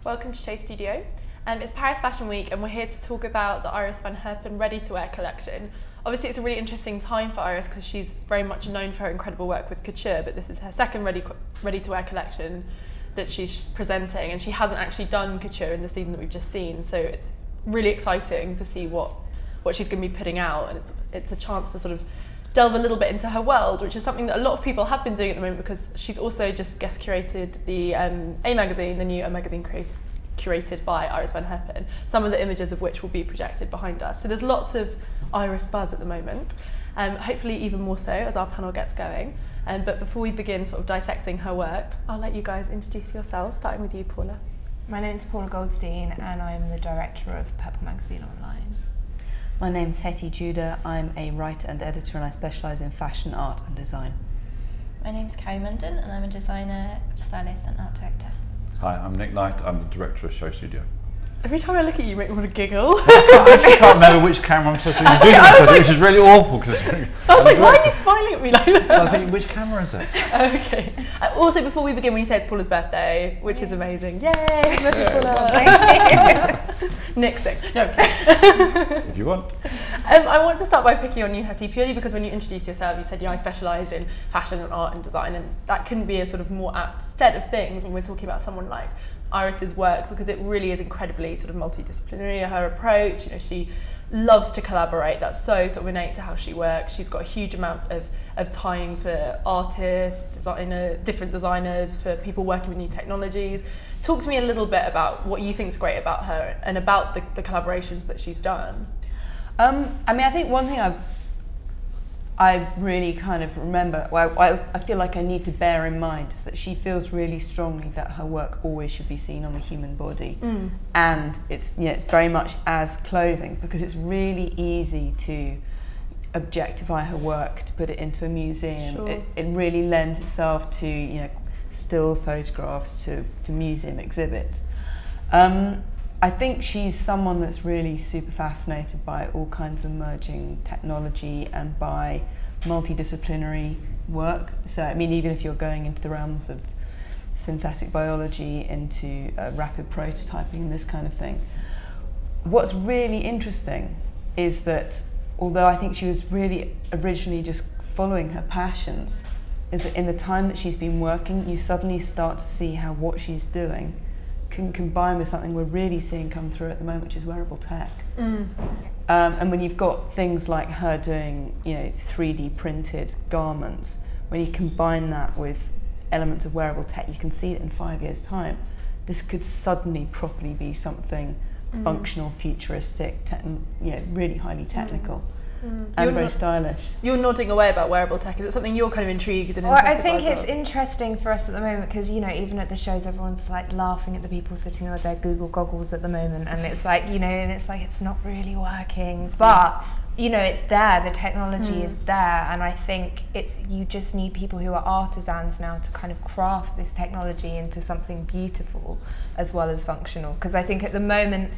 Welcome to Show Studio. It's Paris Fashion Week and we're here to talk about the Iris van Herpen ready-to-wear collection. Obviously it's a really interesting time for Iris because she's very much known for her incredible work with couture, but this is her second ready-to-wear collection that she's presenting, and she hasn't actually done couture in the season that we've just seen, so it's really exciting to see what she's going to be putting out, and it's a chance to sort of delve a little bit into her world, which is something that a lot of people have been doing at the moment because she's also just guest curated the A magazine, the new A magazine curated by Iris van Herpen, some of the images of which will be projected behind us. So there's lots of Iris buzz at the moment, hopefully even more so as our panel gets going. But before we begin sort of dissecting her work, I'll let you guys introduce yourselves, starting with you, Paula. My name's Paula Goldstein and I'm the director of Purple Magazine Online. My name's Hettie Judah. I'm a writer and editor and I specialise in fashion, art and design. My name's Carri Munden and I'm a designer, stylist and art director. Hi, I'm Nick Knight. I'm the director of Show Studio. Every time I look at you, you make me want to giggle. I actually can't remember which camera I'm supposed to be doing, which is really awful. Cause I was like, why are you smiling at me like that? I was thinking, which camera is it? Okay. Also, before we begin, when you say it's Paula's birthday, which is amazing. Yay! Happy Paula. Thank you. Nick's sick. No, okay. If you want. I want to start by picking on you, Hettie, purely because when you introduced yourself, you said, I specialise in fashion and art and design, and that couldn't be a sort of more apt set of things when we're talking about someone like Iris's work, because it really is incredibly sort of multidisciplinary, her approach. She loves to collaborate. That's so sort of innate to how she works. She's got a huge amount of time for artists, different designers, for people working with new technologies. Talk to me a little bit about what you think is great about her and about the collaborations that she's done. I mean, I think one thing I really kind of remember, I feel like I need to bear in mind, is that she feels really strongly that her work always should be seen on the human body. And it's very much as clothing, because it's really easy to objectify her work, to put it into a museum. Sure. It really lends itself to still photographs, to museum exhibits. I think she's someone that's really super fascinated by all kinds of emerging technology and by multidisciplinary work. So, I mean, even if you're going into the realms of synthetic biology, into rapid prototyping and this kind of thing, what's really interesting is that although I think she was really originally just following her passions, is that in the time that she's been working, you suddenly start to see how what she's doing can combine with something we're really seeing come through at the moment, which is wearable tech. And when you've got things like her doing 3D printed garments, when you combine that with elements of wearable tech, you can see that in 5 years' time, this could suddenly properly be something functional, futuristic, really highly technical. And very stylish. You're nodding away about wearable tech. Is it something you're kind of intrigued and Well, interested I think by as it's well? interesting for us at the moment because, even at the shows, everyone's like laughing at the people sitting there with their Google goggles at the moment, and it's like, it's not really working, but it's there, the technology is there, and I think you just need people who are artisans now to kind of craft this technology into something beautiful as well as functional, because I think at the moment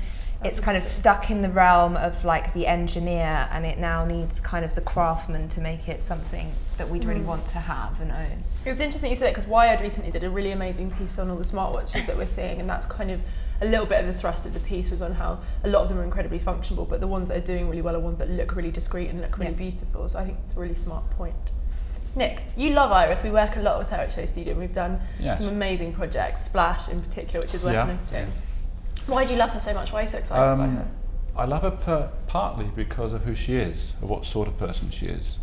it's kind of stuck in the realm of like the engineer, and it now needs kind of the craftsman to make it something that we'd really want to have and own. It's interesting you say that because Wired recently did a really amazing piece on all the smartwatches that we're seeing, and that's kind of a little bit of the thrust of the piece was on how a lot of them are incredibly functional, but the ones that are doing really well are ones that look really discreet and look really beautiful. So I think it's a really smart point. Nick, you love Iris. We work a lot with her at Show Studio, and we've done some amazing projects, Splash in particular, which is worth noting. Why do you love her so much? Why are you so excited by her? I love her partly because of who she is, of what sort of person she is.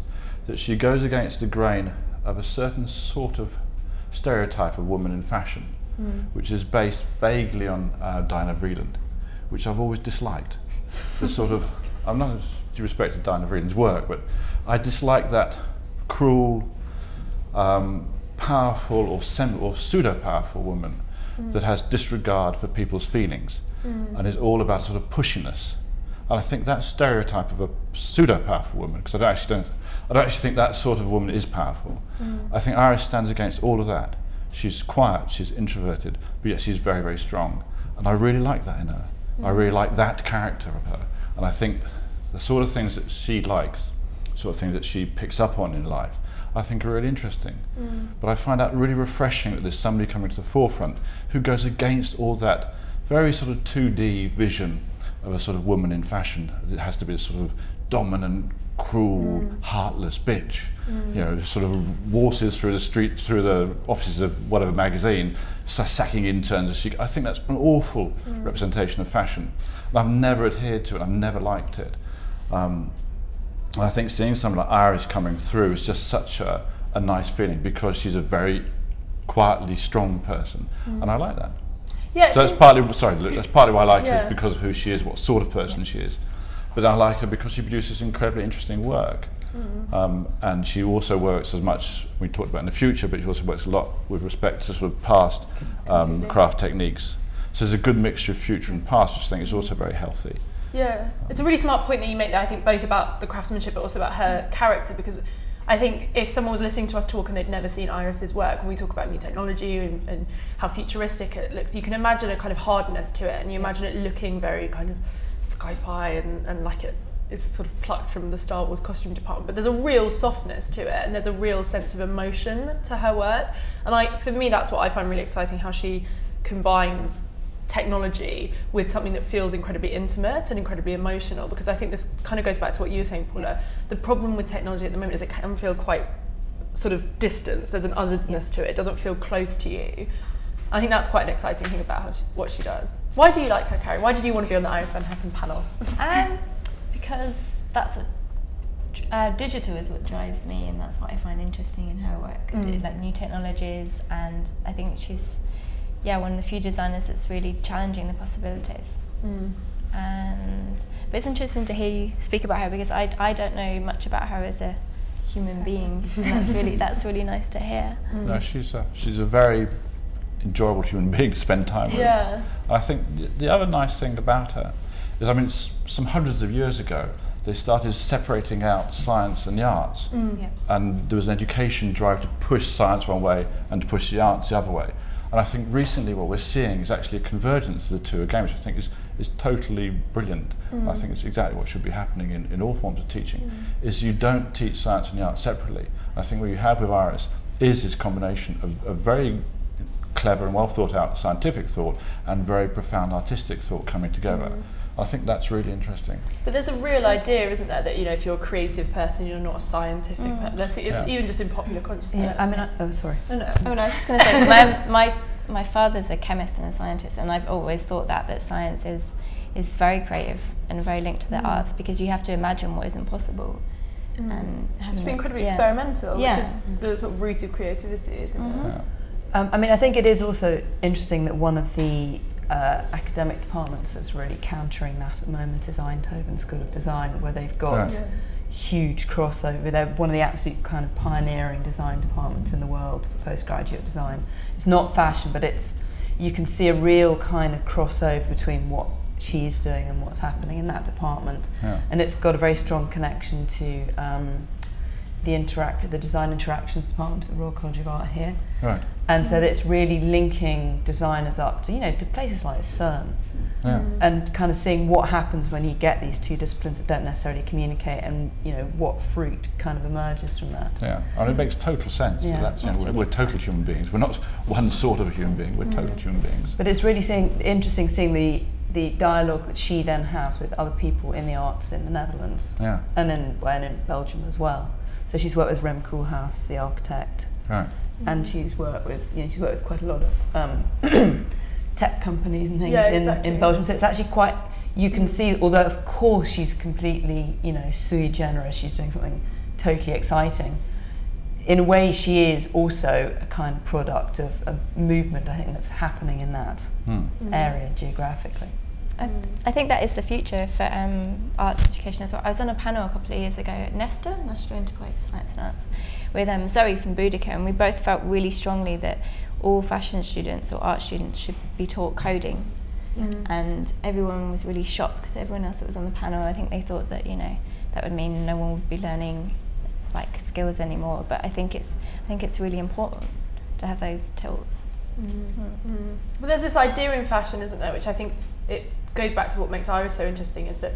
That she goes against the grain of a certain sort of stereotype of woman in fashion, which is based vaguely on Diana Vreeland, which I've always disliked. The sort of, I'm not due respect to Diana Vreeland's work, but I dislike that cruel, powerful or pseudo-powerful woman that has disregard for people's feelings and is all about sort of pushiness. And I think that stereotype of a pseudo-powerful woman, because I don't actually think that sort of woman is powerful. I think Iris stands against all of that. She's quiet, she's introverted, but yet she's very, very strong. And I really like that in her. I really like that character of her. And I think the sort of things that she likes, sort of things that she picks up on in life, I think are really interesting. But I find that really refreshing that there's somebody coming to the forefront who goes against all that very sort of 2D vision of a sort of woman in fashion. It has to be a sort of dominant, cruel, heartless bitch. You know, sort of waltzes through the streets, through the offices of whatever magazine, sacking interns. I think that's an awful representation of fashion. And I've never adhered to it. I've never liked it. And I think seeing someone like Iris coming through is just such a nice feeling, because she's a very quietly strong person, and I like that. Yeah. So that's partly, sorry, Luke, that's partly why I like her, is because of who she is, what sort of person she is. But I like her because she produces incredibly interesting work. And she also works as much, we talked about in the future, but she also works a lot with respect to sort of past craft techniques. So there's a good mixture of future and past, which I think is also very healthy. Yeah, it's a really smart point that you make there, I think, both about the craftsmanship but also about her character, because I think if someone was listening to us talk and they'd never seen Iris's work, when we talk about new technology and how futuristic it looks, you can imagine a kind of hardness to it, and you imagine it looking very kind of sci-fi and like it is sort of plucked from the Star Wars costume department, but there's a real softness to it, and there's a real sense of emotion to her work. And for me, that's what I find really exciting, how she combines technology with something that feels incredibly intimate and incredibly emotional, because I think this kind of goes back to what you were saying, Paula. The problem with technology at the moment is it can feel quite sort of distant. There's an otherness to it. It doesn't feel close to you. I think that's quite an exciting thing about what she does. Why do you like her, Carri? Why did you want to be on the Iris van Herpen panel? Because that's what digital is what drives me, and that's what I find interesting in her work, like new technologies. And I think she's one of the few designers that's really challenging the possibilities. But it's interesting to hear you speak about her, because I don't know much about her as a human being, and that's really nice to hear. No, she's a very enjoyable human being to spend time with. Yeah. I think the other nice thing about her is, I mean, some hundreds of years ago, they started separating out science and the arts. And there was an education drive to push science one way and to push the arts the other way. And I think recently what we're seeing is actually a convergence of the two again, which I think is totally brilliant. I think it's exactly what should be happening in all forms of teaching, is you don't teach science and the arts separately. And I think what you have with Iris is this combination of very clever and well thought out scientific thought and very profound artistic thought coming together. I think that's really interesting. But there's a real idea, isn't there, that if you're a creative person, you're not a scientific person. It's even just in popular consciousness. I mean, sorry. No, I was just going to say, my father's a chemist and a scientist, and I've always thought that science is very creative and very linked to the arts, because you have to imagine what isn't possible. And it's been incredibly experimental, which is the sort of root of creativity, isn't it? I mean, I think it is also interesting that one of the academic departments that's really countering that at the moment is Eindhoven School of Design, where they've got huge crossover. They're one of the absolute kind of pioneering design departments in the world for postgraduate design. It's not fashion, but you can see a real kind of crossover between what she's doing and what's happening in that department. And it's got a very strong connection to the design interactions department at the Royal College of Art here. And so it's really linking designers up to, to places like CERN. And kind of seeing what happens when you get these two disciplines that don't necessarily communicate, and what fruit kind of emerges from that. And it makes total sense. That's, we're total human beings. We're not one sort of a human being. We're total human beings. But it's really interesting seeing the dialogue that she then has with other people in the arts in the Netherlands, and in Belgium as well. So she's worked with Rem Koolhaas, the architect, and she's worked with quite a lot of tech companies and things in Belgium. So it's actually quite, you can see, although of course she's completely, sui generis, she's doing something totally exciting. In a way, she is also a kind of product of a movement, I think, that's happening in that area geographically. I think that is the future for arts education as well. I was on a panel a couple of years ago at Nesta, National Enterprise for Science and Arts, with Zoe from Boudica, and we both felt really strongly that all fashion students or art students should be taught coding. And everyone was really shocked, because everyone else that was on the panel, I think they thought that that would mean no one would be learning like skills anymore. But I think it's really important to have those tools. But there's this idea in fashion, isn't there, which I think it goes back to what makes Iris so interesting, is that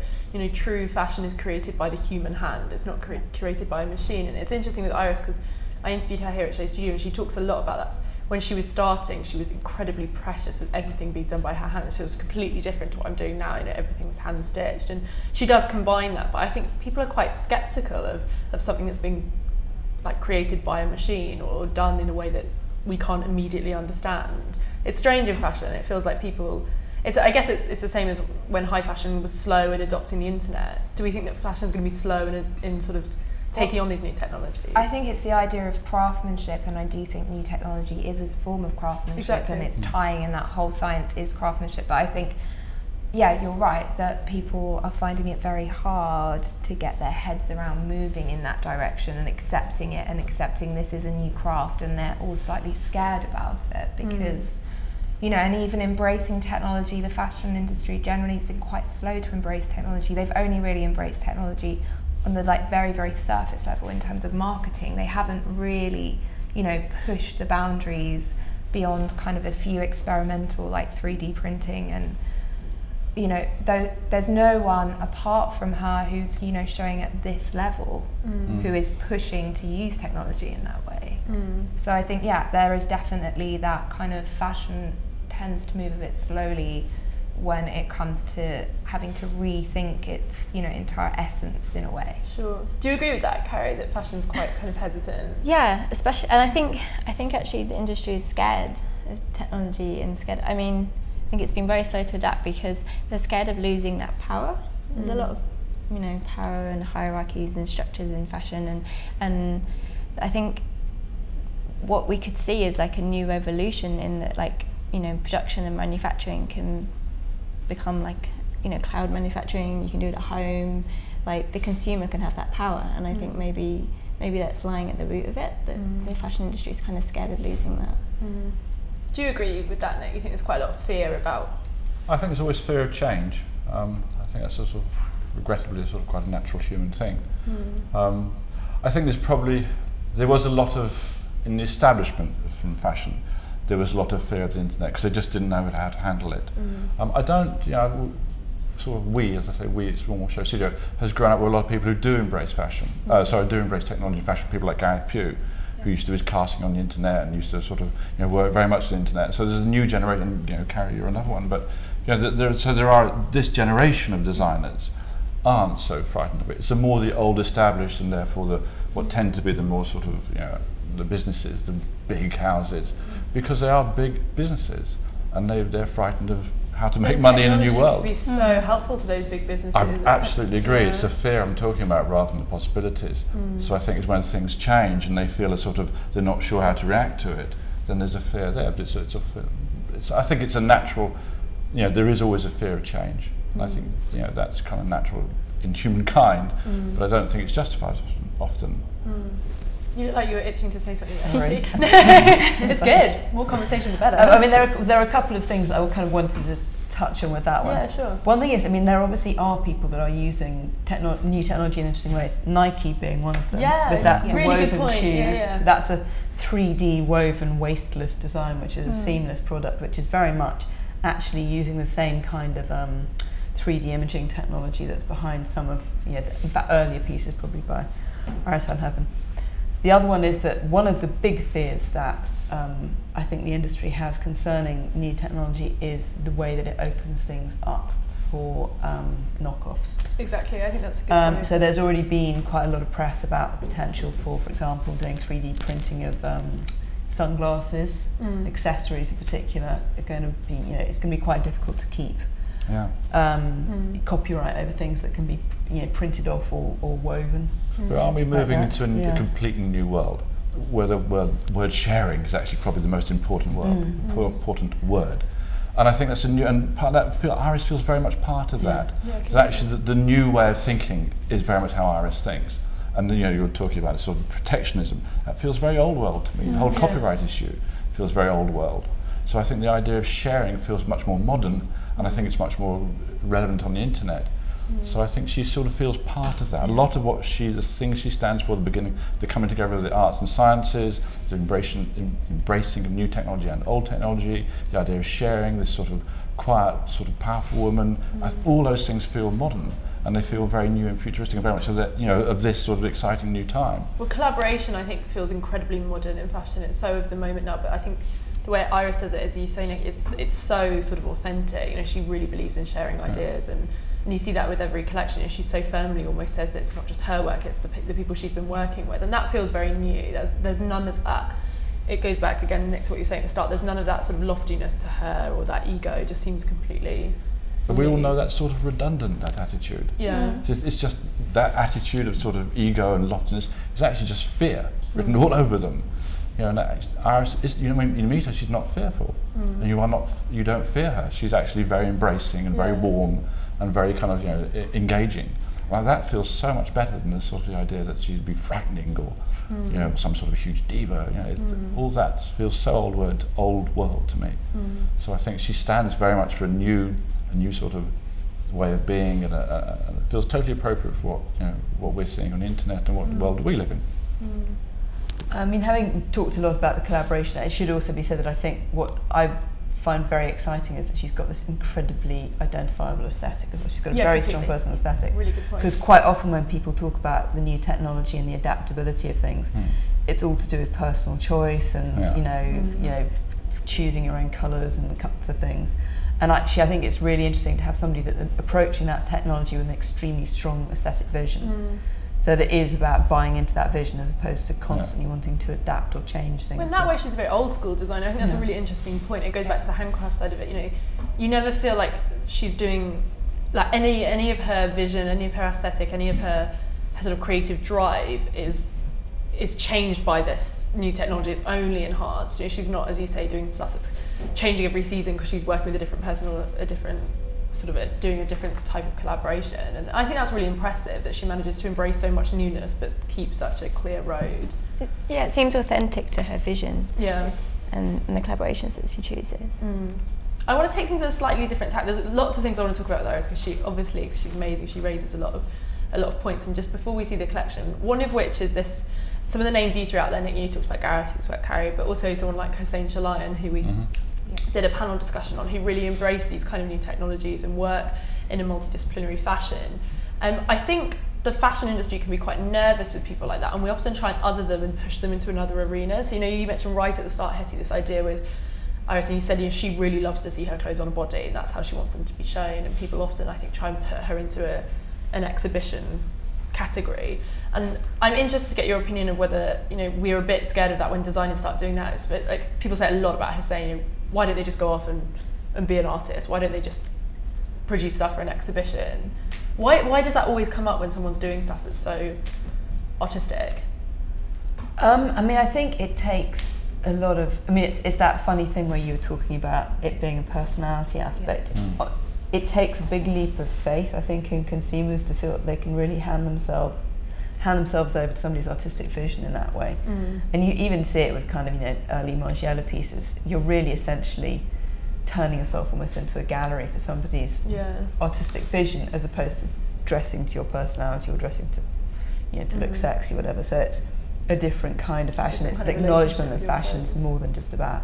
true fashion is created by the human hand. It's not curated by a machine. And it's interesting with Iris, because I interviewed her here at Show Studio, and she talks a lot about that. when she was starting, she was incredibly precious with everything being done by her hands. So it was completely different to what I'm doing now. You know, everything was hand stitched, and she does combine that. But I think people are quite skeptical of something that's being like created by a machine or done in a way that we can't immediately understand. It's strange in fashion. It feels like people. I guess it's the same as when high fashion was slow in adopting the internet. Do we think that fashion is going to be slow in sort of taking on these new technologies? I think it's the idea of craftsmanship, and I do think new technology is a form of craftsmanship, exactly. And it's tying in that whole science is craftsmanship. But I think, yeah, you're right that people are finding it very hard to get their heads around moving in that direction and accepting it and accepting this is a new craft, and they're all slightly scared about it because, you know, and even embracing technology, the fashion industry generally has been quite slow to embrace technology. They've only really embraced technology on the like very, very surface level in terms of marketing. They haven't really, you know, pushed the boundaries beyond kind of a few experimental like 3D printing, and you know, there's no one apart from her who's, you know, showing at this level who is pushing to use technology in that way. So I think, yeah, there is definitely that kind of fashion tends to move a bit slowly when it comes to having to rethink its, you know, entire essence in a way. Sure. Do you agree with that, Carri, that fashion's quite kind of hesitant? Yeah, especially, and I think actually the industry is scared of technology and scared. I mean, I think it's been very slow to adapt because they're scared of losing that power. There's a lot of, you know, power and hierarchies and structures in fashion, and I think what we could see is like a new revolution in that, like, you know, production and manufacturing can become like, you know, cloud manufacturing. You can do it at home. Like the consumer can have that power, and I think maybe that's lying at the root of it. That the fashion industry is kind of scared of losing that. Do you agree with that, Nick? You think there's quite a lot of fear about? I think there's always fear of change. I think that's a sort of, regrettably, sort of quite a natural human thing. I think there was a lot of, in the establishment from fashion, there was a lot of fear of the internet because they just didn't know how to handle it. I don't, you know, sort of we, as I say, we, it's Normal Show Studio, has grown up with a lot of people who do embrace fashion, do embrace technology and fashion, people like Gareth Pugh, who used to do his casting on the internet and used to sort of, you know, work very much on the internet. So there's a new generation, you know, Carri, you're another one, but you know, there are this generation of designers aren't so frightened of it. It's more the old established, and therefore what tend to be the more sort of, you know, the businesses, the big houses, because they are big businesses and they're frightened of how to make money in a new world. Could be so helpful to those big businesses. I absolutely agree. Yeah. It's a fear I'm talking about rather than the possibilities. So I think it's when things change and they feel they're not sure how to react to it, then there's a fear there. But I think it's a natural, you know, there is always a fear of change. I think, you know, that's kind of natural in humankind, but I don't think it's justified often. You look like you were itching to say something there. It's good. More conversation, the better. I mean, there are a couple of things I kind of wanted to touch on with that one. Yeah, sure. One thing is, I mean, there obviously are people that are using new technology in interesting ways. Nike being one of them. Yeah, with that really woven good point. shoes. Yeah. That's a 3D woven wasteless design, which is a seamless product, which is very much actually using the same kind of 3D imaging technology that's behind some of, you know, in fact, earlier pieces probably by Iris van Herpen. The other one is that one of the big fears that I think the industry has concerning new technology is the way that it opens things up for knockoffs. Exactly, I think that's a good point. So there's already been quite a lot of press about the potential for example, doing 3D printing of sunglasses, accessories in particular, are going to be, you know, it's going to be quite difficult to keep copyright over things that can be, you know, printed off or woven. But are we moving into a completely new world where the word sharing is actually probably the most important word? And I think that's a new, and part of that, Iris feels very much part of that. That actually the new way of thinking is very much how Iris thinks. And then, you know, you're talking about sort of protectionism. That feels very old world to me. The whole copyright issue feels very old world. So I think the idea of sharing feels much more modern, and I think it's much more relevant on the internet. So I think she sort of feels part of that. A lot of what the things she stands for at the beginning, the coming together of the arts and sciences, the embracing of new technology and old technology, the idea of sharing, this sort of quiet, sort of powerful woman, all those things feel modern. and they feel very new and futuristic and very much of that, you know, of this sort of exciting new time. Well, collaboration, I think, feels incredibly modern in fashion. It's so of the moment now, but I think the way Iris does it, as you say, Nick, it's so sort of authentic. You know, she really believes in sharing ideas, and you see that with every collection. You know, she so firmly almost says that it's not just her work, it's the people she's been working with, and that feels very new. There's none of that. It goes back again, Nick, to what you were saying at the start. There's none of that sort of loftiness to her or that ego. It just seems completely. But we all know that's sort of redundant, that attitude. Yeah. It's just that attitude of sort of ego and loftiness is actually just fear written all over them. You know, and Iris is, you know, when you meet her, she's not fearful, and you don't fear her. She's actually very embracing and very warm and very kind of, you know, engaging. Well, that feels so much better than the sort of the idea that she'd be frightening or, you know, some sort of huge diva. You know, all that feels so old world to me. So I think she stands very much for a new sort of way of being, and it feels totally appropriate for what we're seeing on the internet and what the world we live in. I mean, having talked a lot about the collaboration, it should also be said that I think what I find very exciting is that she's got this incredibly identifiable aesthetic as well. She's got a very strong personal aesthetic. Really good point. Because quite often when people talk about the new technology and the adaptability of things, it's all to do with personal choice and you know, choosing your own colours and the cuts of things. And actually, I think it's really interesting to have somebody that's approaching that technology with an extremely strong aesthetic vision. So that it is about buying into that vision as opposed to constantly wanting to adapt or change things. Well, in that way, she's a very old school designer. I think that's a really interesting point. It goes back to the handcraft side of it. You know, you never feel like she's doing like any of her vision, any of her aesthetic, any of her sort of creative drive is changed by this new technology. It's only enhanced. You know, she's not, as you say, doing stuff that's changing every season because she's working with a different person or a different sort of doing a different type of collaboration. And I think that's really impressive that she manages to embrace so much newness but keep such a clear road. Yeah, it seems authentic to her vision. Yeah. And the collaborations that she chooses. I want to take things in a slightly different tack. There's lots of things I want to talk about with Iris because she's amazing. She raises a lot of points. And just before we see the collection, one of which is this. Some of the names you threw out there, Nick, you talked about Gareth, you talked about Carri, but also someone like Hossein Chalayan, who we did a panel discussion on, who really embraced these kind of new technologies and work in a multidisciplinary fashion. I think the fashion industry can be quite nervous with people like that, and we often try and other them and push them into another arena. So, you know, you mentioned right at the start, Hettie, this idea with Iris, and you said, you know, she really loves to see her clothes on a body, and that's how she wants them to be shown, and people often, I think, try and put her into an exhibition category. And I'm interested to get your opinion of whether, you know, we're a bit scared of that when designers start doing that. But like people say a lot about her saying, you know, why don't they just go off and be an artist? Why don't they just produce stuff for an exhibition? Why does that always come up when someone's doing stuff that's so artistic? I mean, I think it takes a lot of, I mean, it's that funny thing where you were talking about it being a personality aspect. It takes a big leap of faith, I think, in consumers to feel that they can really hand themselves over to somebody's artistic vision in that way. And you even see it with kind of, you know, early Margiela pieces. You're really essentially turning yourself almost into a gallery for somebody's artistic vision, as opposed to dressing to your personality or dressing to, you know, to look sexy, whatever. So it's a different kind of fashion. It's an acknowledgement that fashion's more than just about,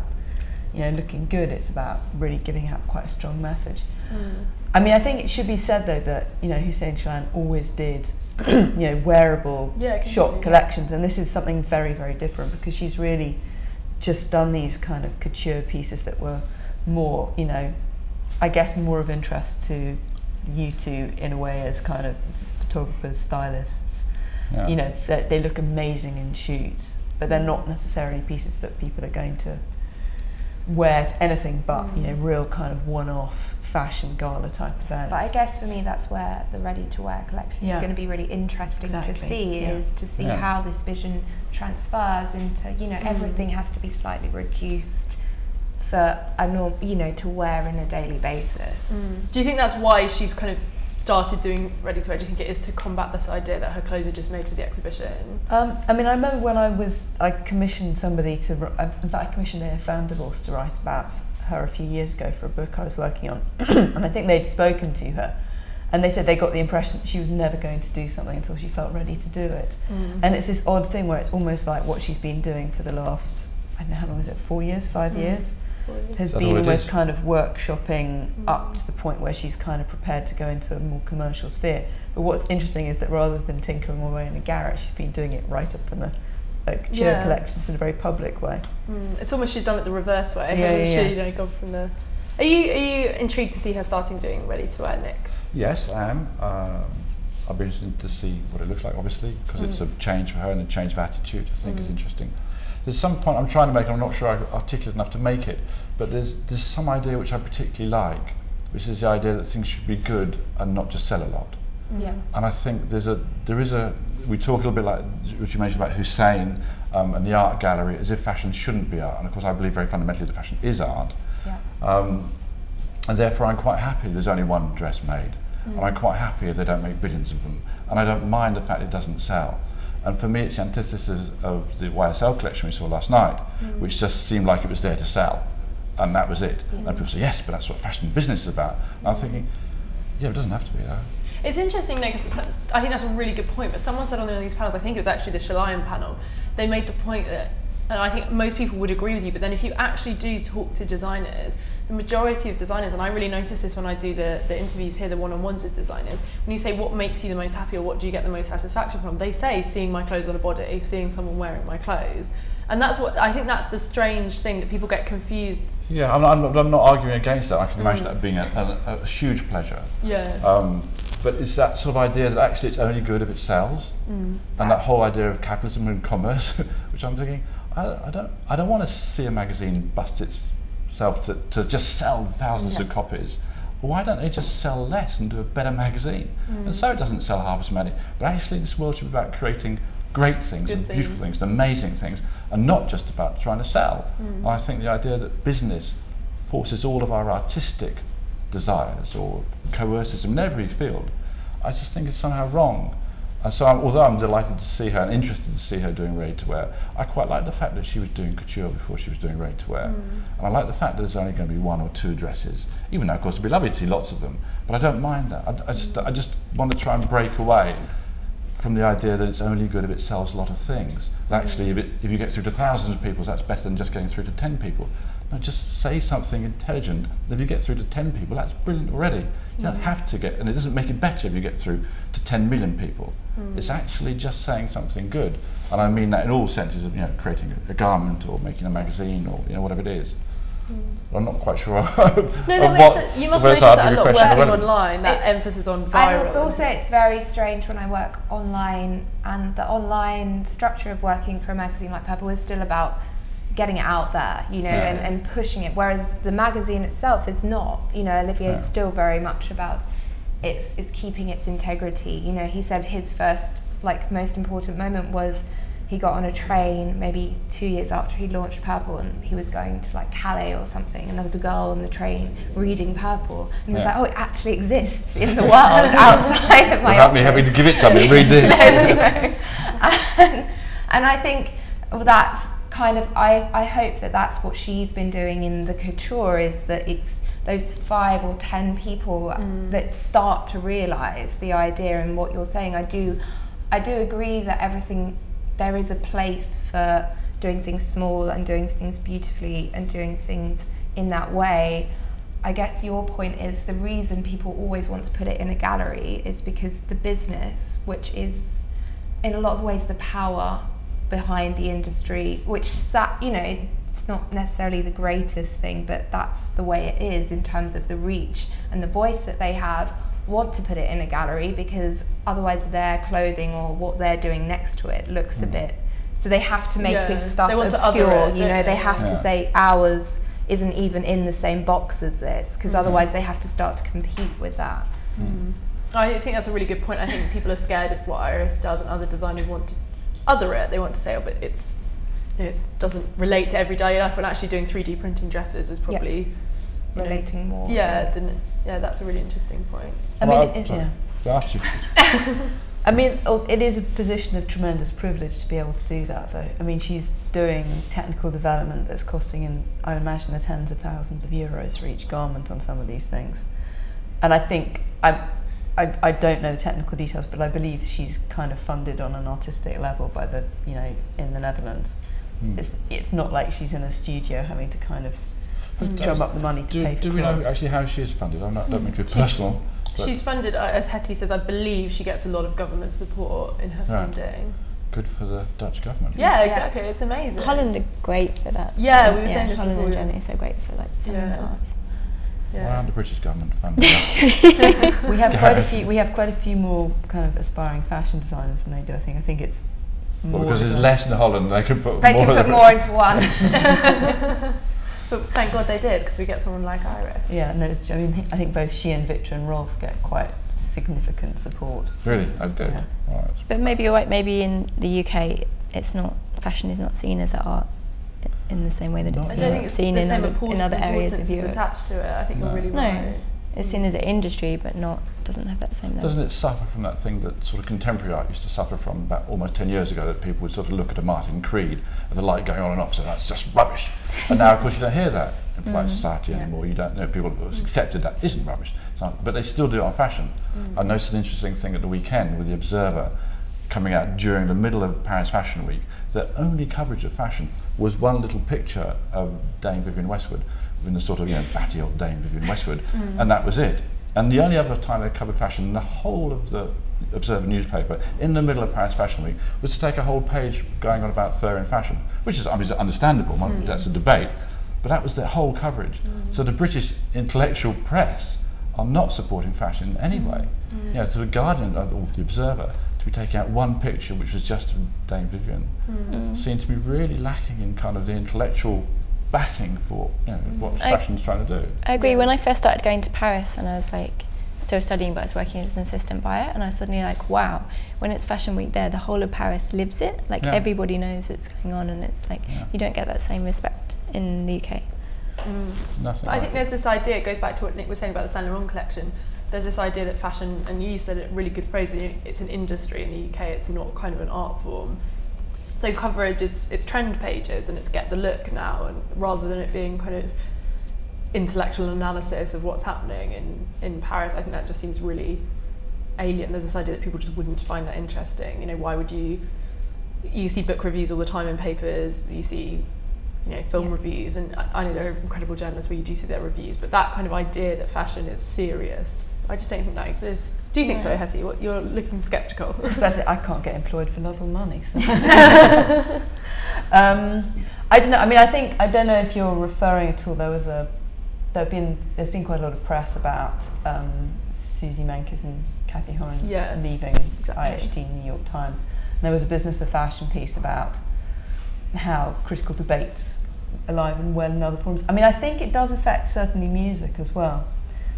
you know, looking good. It's about really giving out quite a strong message. I mean, I think it should be said though that, you know, Hossein Chalayan always did you know, wearable shop collections, and this is something very, very different because she's really just done these kind of couture pieces that were more, you know, I guess more of interest to you two in a way as kind of photographers, stylists. You know, they look amazing in shoots, but they're not necessarily pieces that people are going to wear to anything but, you know, real kind of one-off fashion gala type events. But I guess for me that's where the ready-to-wear collection is going to be really interesting to see, is to see how this vision transfers into, you know, everything has to be slightly reduced for you know, to wear on a daily basis. Do you think that's why she's kind of started doing ready-to-wear? Do you think it is to combat this idea that her clothes are just made for the exhibition? I mean, I remember when I commissioned somebody to, in fact I commissioned a fan divorce to write about her a few years ago for a book I was working on, and I think they'd spoken to her and they said they got the impression that she was never going to do something until she felt ready to do it. And it's this odd thing where it's almost like what she's been doing for the last, I don't know how long is it, 4 years, 5 years, has been almost kind of workshopping up to the point where she's kind of prepared to go into a more commercial sphere. But what's interesting is that rather than tinkering away in a garret, she's been doing it right up in the couture collections in a very public way. It's almost she's done it the reverse way. Yeah. You know, gone from the. Are you intrigued to see her starting doing ready to wear, Nick? Yes, I am. I'll be interested to see what it looks like, obviously, because it's a change for her and a change of attitude. I think is interesting. There's some point I'm trying to make, and I'm not sure I'm articulate enough to make it, but there's some idea which I particularly like, which is the idea that things should be good and not just sell a lot. Yeah. And I think there is a we talk a little bit like what you mentioned about Hussein and the art gallery, as if fashion shouldn't be art, and of course I believe very fundamentally that fashion is art. Yeah. And therefore I'm quite happy there's only one dress made, and I'm quite happy if they don't make billions of them, and I don't mind the fact it doesn't sell. And for me it's the antithesis of the YSL collection we saw last night, which just seemed like it was there to sell, and that was it. And people say, yes, but that's what fashion business is about. And I'm thinking, yeah, it doesn't have to be though. It's interesting, because I think that's a really good point, but someone said on one of these panels, I think it was actually the Shalayan panel, they made the point that, and I think most people would agree with you, but then if you actually do talk to designers, the majority of designers, and I really notice this when I do the interviews here, the one-on-ones with designers, when you say what makes you the most happy or what do you get the most satisfaction from, they say seeing my clothes on a body, seeing someone wearing my clothes. And that's what, I think that's the strange thing that people get confused. Yeah, I'm not arguing against that. I can imagine that being a huge pleasure. Yeah. But it's that sort of idea that actually it's only good if it sells, and that whole idea of capitalism and commerce, which I'm thinking, I don't want to see a magazine bust itself to just sell thousands of copies. Why don't they just sell less and do a better magazine? And so it doesn't sell half as many. But actually, this world should be about creating great things and beautiful things and amazing things, and not just about trying to sell. And I think the idea that business forces all of our artistic desires or coerces them in every field, I just think it's somehow wrong. And so although I'm delighted to see her and interested to see her doing ready to wear, I quite like the fact that she was doing couture before she was doing ready to wear. And I like the fact that there's only going to be one or two dresses, even though of course it'd be lovely to see lots of them, but I don't mind that. I just want to try and break away from the idea that it's only good if it sells a lot of things. That actually if you get through to thousands of people, that's better than just getting through to 10 people. No, just say something intelligent. If you get through to 10 people, that's brilliant already. You don't have to get, and it doesn't make it better if you get through to 10 million people. It's actually just saying something good. And I mean that in all senses of, creating a garment or making a magazine or, whatever it is. I'm not quite sure. No, that makes sense. You must notice that a lot working online, that emphasis on viral. And also it's very strange when I work online, and the online structure of working for a magazine like Purple is still about getting it out there, and pushing it, whereas the magazine itself is not. Olivier is still very much about it's keeping its integrity. He said his first most important moment was he got on a train maybe 2 years after he launched Purple, and he was going to Calais or something, and there was a girl on the train reading Purple, and he was like, oh, it actually exists in the world outside of my office. Without me having to give it something, read this. And I think that's kind of, I hope that that's what she's been doing in the couture, is that it's those 5 or 10 people that start to realise the idea and what you're saying. I do agree that there is a place for doing things small and doing things beautifully and doing things in that way. I guess your point is the reason people always want to put it in a gallery is because the business, which is in a lot of ways the power behind the industry, which it's not necessarily the greatest thing, but that's the way it is in terms of the reach and the voice that they have, want to put it in a gallery because otherwise their clothing or what they're doing next to it looks a bit, so they have to make this stuff obscure, they have to say ours isn't even in the same box as this, because otherwise they have to start to compete with that. I think that's a really good point. I think people are scared of what Iris does, and other designers want to other it. They want to say, oh, but it doesn't relate to everyday life, when actually doing 3D printing dresses is probably relating more. That's a really interesting point. I mean, it is a position of tremendous privilege to be able to do that, though. I mean, she's doing technical development that's costing, I imagine, the tens of thousands of euros for each garment on some of these things. And I think, I don't know the technical details, but I believe she's kind of funded on an artistic level by in the Netherlands. It's not like she's in a studio having to kind of drum up the money to pay for Do we know actually how she is funded? I don't mean to be personal. She's funded, as Hettie says, I believe she gets a lot of government support in her funding. Good for the Dutch government. Yeah, exactly. It's amazing. Holland are great for that. Yeah, we were saying this Holland before. and Germany are so great for like funding the arts. Why aren't the British government funding that? We have quite a few more kind of aspiring fashion designers than they do. I think it's more because there's less in Holland. They can put more into one. But thank God they did, because we get someone like Iris. Yeah, no, I mean, I think both she and Victor and Rolf get quite significant support. Really? Okay. Yeah. Right. But maybe you're right, maybe in the UK fashion is not seen as art in the same way that I don't think it's seen the in same other areas of Europe. attached to it. I think you're really right. It's seen as an industry, but doesn't have that same level. Doesn't it suffer from that thing that sort of contemporary art used to suffer from about almost 10 years ago, that people would sort of look at a Martin Creed and the light going on and off, so that's just rubbish. And now, of course, you don't hear that in polite society anymore. You don't know, people have accepted that isn't rubbish. But they still do it on fashion. I noticed an interesting thing at the weekend with the Observer coming out during the middle of Paris Fashion Week. The only coverage of fashion was one little picture of Dame Vivienne Westwood, in the sort of, batty old Dame Vivienne Westwood, and that was it. And the only other time they covered fashion in the whole of the Observer newspaper, in the middle of Paris Fashion Week, was to take a whole page going on about fur in fashion, which is understandable, that's a debate, but that was their whole coverage. So the British intellectual press are not supporting fashion in any way. So the Guardian or the Observer, to be taking out one picture which was just of Dame Vivienne, seemed to be really lacking in kind of the intellectual backing for what fashion's trying to do. I agree. When I first started going to Paris, and I was like still studying, but I was working as an assistant buyer, and I was suddenly like, wow, when it's Fashion Week there, the whole of Paris lives it. Like everybody knows it's going on, and it's like you don't get that same respect in the UK. I think there's this idea, it goes back to what Nick was saying about the Saint Laurent collection. There's this idea that fashion, and you said a really good phrase, it's an industry in the UK, it's not kind of an art form. So coverage it's trend pages and it's get the look now, and rather than it being kind of intellectual analysis of what's happening in Paris, I think that just seems really alien. There's this idea that people just wouldn't find that interesting. Why would you see book reviews all the time in papers, you see film reviews, and I know there are incredible journalists where you do see their reviews, but that kind of idea that fashion is serious, I just don't think that exists. Do you think so, Hettie? You're looking sceptical. I can't get employed for love or money. So. I don't know. I mean, I don't know if you're referring at all. There's been quite a lot of press about Susie Menkes and Kathy Horan leaving IHT in the New York Times. And there was a Business of Fashion piece about how critical debates alive and well in other forms. I mean, I think it does affect certainly music as well.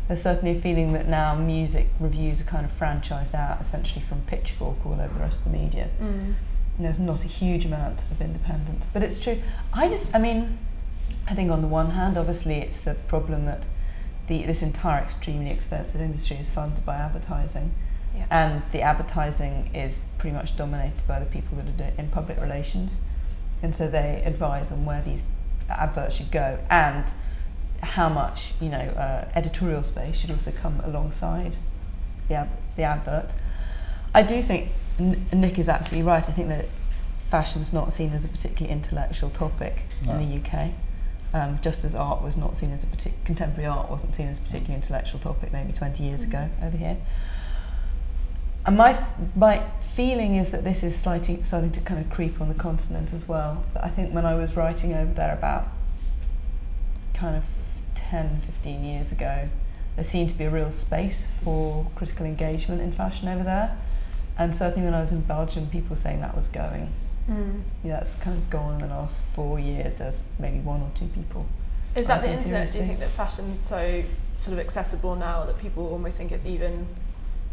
There's certainly a feeling that now music reviews are kind of franchised out essentially from Pitchfork all over the rest of the media. And there's not a huge amount of independence. But it's true. I think on the one hand, obviously it's the problem that this entire extremely expensive industry is funded by advertising. And the advertising is pretty much dominated by the people that are doing in public relations. And so they advise on where these adverts should go and how much editorial space should also come alongside the advert. I do think Nick is absolutely right. I think that fashion's not seen as a particularly intellectual topic in the UK, just as art was not seen as contemporary art wasn't seen as a particularly intellectual topic maybe 20 years ago over here. And my feeling is that this is starting to kind of creep on the continent as well. But I think when I was writing over there about kind of 10, 15 years ago, there seemed to be a real space for critical engagement in fashion over there. And certainly when I was in Belgium, people were saying that was going. That's kind of gone in the last 4 years. There's maybe 1 or 2 people. Is that the internet? Do you think that fashion's so sort of accessible now that people almost think it's even...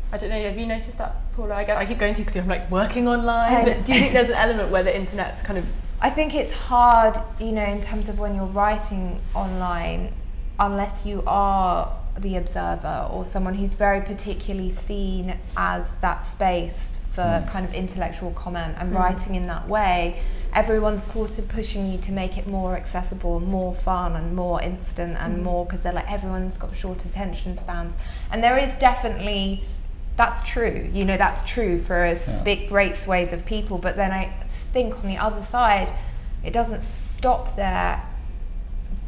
I don't know, have you noticed that, Paula? I keep going to you because I'm like working online, but do you think there's an element where the internet's kind of... I think it's hard, in terms of when you're writing online, unless you are the Observer or someone who's very particularly seen as that space for kind of intellectual comment and writing in that way, everyone's sort of pushing you to make it more accessible, more fun and more instant and more, because they're like, everyone's got short attention spans. And there is definitely... That's true, that's true for a big, great swathe of people, but then I think on the other side, it doesn't stop there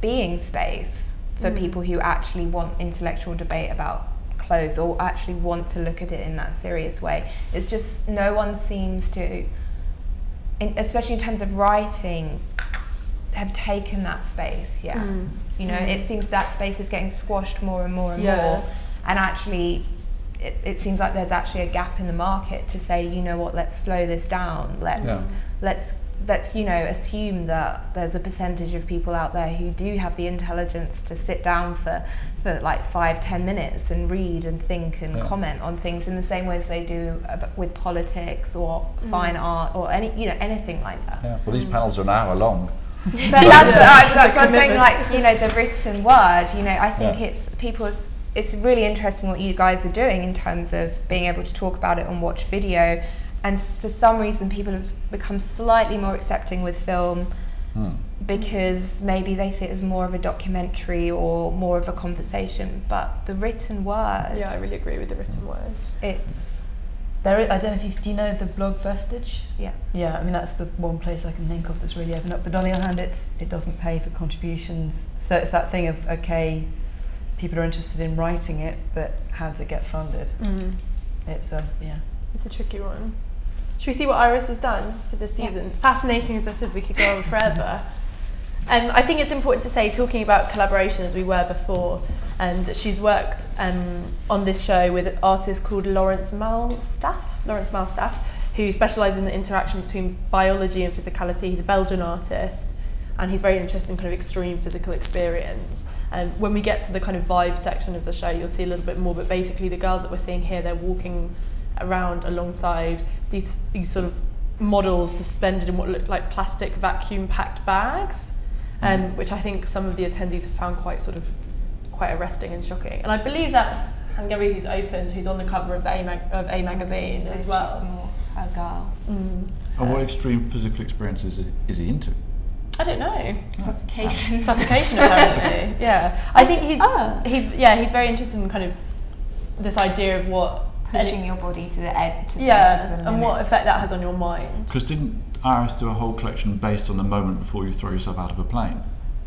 being space for people who actually want intellectual debate about clothes or actually want to look at it in that serious way. It's just no one seems to, especially in terms of writing, have taken that space yet. You know, it seems that space is getting squashed more and more and more, and actually it seems like there's actually a gap in the market to say, you know what, let's slow this down, let's you know, assume that there's a percentage of people out there who do have the intelligence to sit down for like 5-10 minutes and read and think and comment on things in the same way as they do with politics or fine art or anything like that. Yeah, well, these panels are an hour long. But that's what I'm saying, like, you know, the written word, you know, I think it's really interesting what you guys are doing in terms of being able to talk about it and watch video, and for some reason people have become slightly more accepting with film because maybe they see it as more of a documentary or more of a conversation, but the written word, I really agree with the written word. It's I don't know if do you know the blog Vestige? yeah, I mean, that's the one place I can think of that's really opened up, but on the other hand it doesn't pay for contributions, so it's that thing of, okay, people are interested in writing it, but how does it get funded? It's a tricky one. Should we see what Iris has done for this season? Fascinating as this is, we could go on forever. And I think it's important to say, talking about collaboration as we were before, and she's worked on this show with an artist called Lawrence Malstaff, who specialises in the interaction between biology and physicality. He's a Belgian artist, and he's very interested in kind of extreme physical experience. And when we get to the kind of vibe section of the show, you'll see a little bit more, but basically the girls that we're seeing here, they're walking around alongside these sort of models suspended in what looked like plastic vacuum-packed bags, which I think some of the attendees have found quite arresting and shocking. And I believe that's Carri, who's on the cover of A magazine as well. She's more a girl. And what extreme physical experience is he into? I don't know. Suffocation. Suffocation, apparently. Yeah, I think he's very interested in kind of this idea of what pushing your body to the edge. And what effect that has on your mind. Because didn't Iris do a whole collection based on the moment before you throw yourself out of a plane?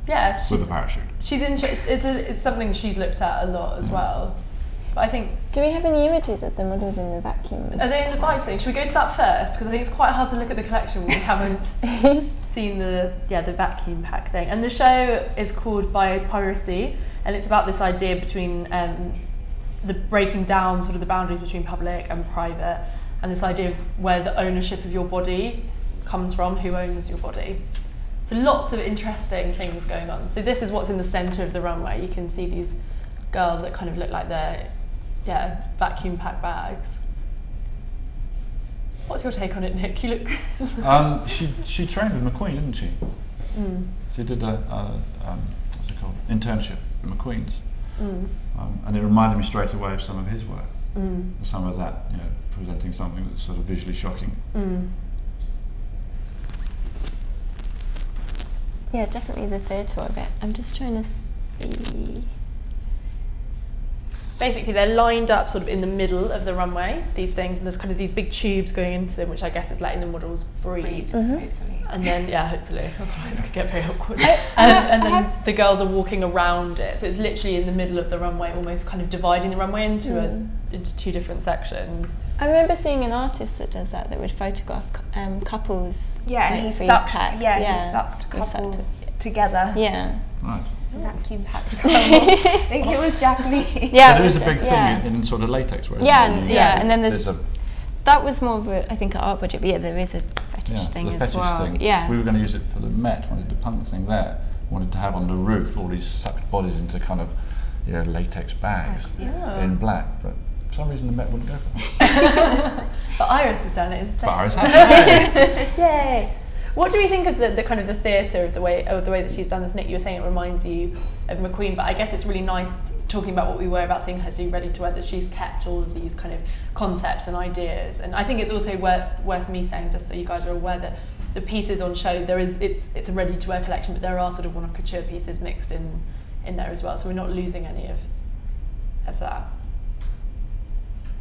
Yes. With a parachute. She's it's something she's looked at a lot as well. But I think. Do we have any images of the models in the vacuum? Are they in the vibe thing? Should we go to that first? Because I think it's quite hard to look at the collection when we haven't seen the vacuum pack thing. And the show is called By Piracy, and it's about this idea between the breaking down sort of the boundaries between public and private, and this idea of where the ownership of your body comes from, who owns your body. So lots of interesting things going on. So this is what's in the centre of the runway. You can see these girls that kind of look like they're vacuum packed bags. What's your take on it, Nick? You look. She trained with McQueen, didn't she? She did a what's it called? Internship at McQueen's. And it reminded me straight away of some of his work. Some of that, presenting something that's sort of visually shocking. Yeah, definitely the theatre of it. I'm just trying to see. Basically, they're lined up sort of in the middle of the runway, these things, and there's kind of these big tubes going into them, which I guess is letting the models breathe. Hopefully. And then, hopefully, otherwise it could get very awkward. And then the girls are walking around it, so it's literally in the middle of the runway, almost kind of dividing the runway into two different sections. I remember seeing an artist that does that would photograph couples. Yeah, and he sucked couples together. Yeah. Right. Vacuum packed. I think it was Japanese. Yeah, so it is a big thing in sort of latex wear. And then there's that was more of a, I think, an art budget, but there is a fetish thing the as fetish well. Thing. Yeah. We were going to use it for the Met, wanted to punk thing there, wanted to have on the roof all these sucked bodies into kind of latex bags in black, but for some reason the Met wouldn't go for that. But Iris has done it instead. But Iris has. Yay! What do we think of the kind of the theatre of the way that she's done this? Nick, you were saying it reminds you of McQueen, but I guess it's really nice talking about what we were about seeing her do ready to wear, that she's kept all of these kind of concepts and ideas. And I think it's also worth me saying, just so you guys are aware, that the pieces on show, it's a ready to wear collection, but there are sort of one-off couture pieces mixed in there as well, so we're not losing any of that.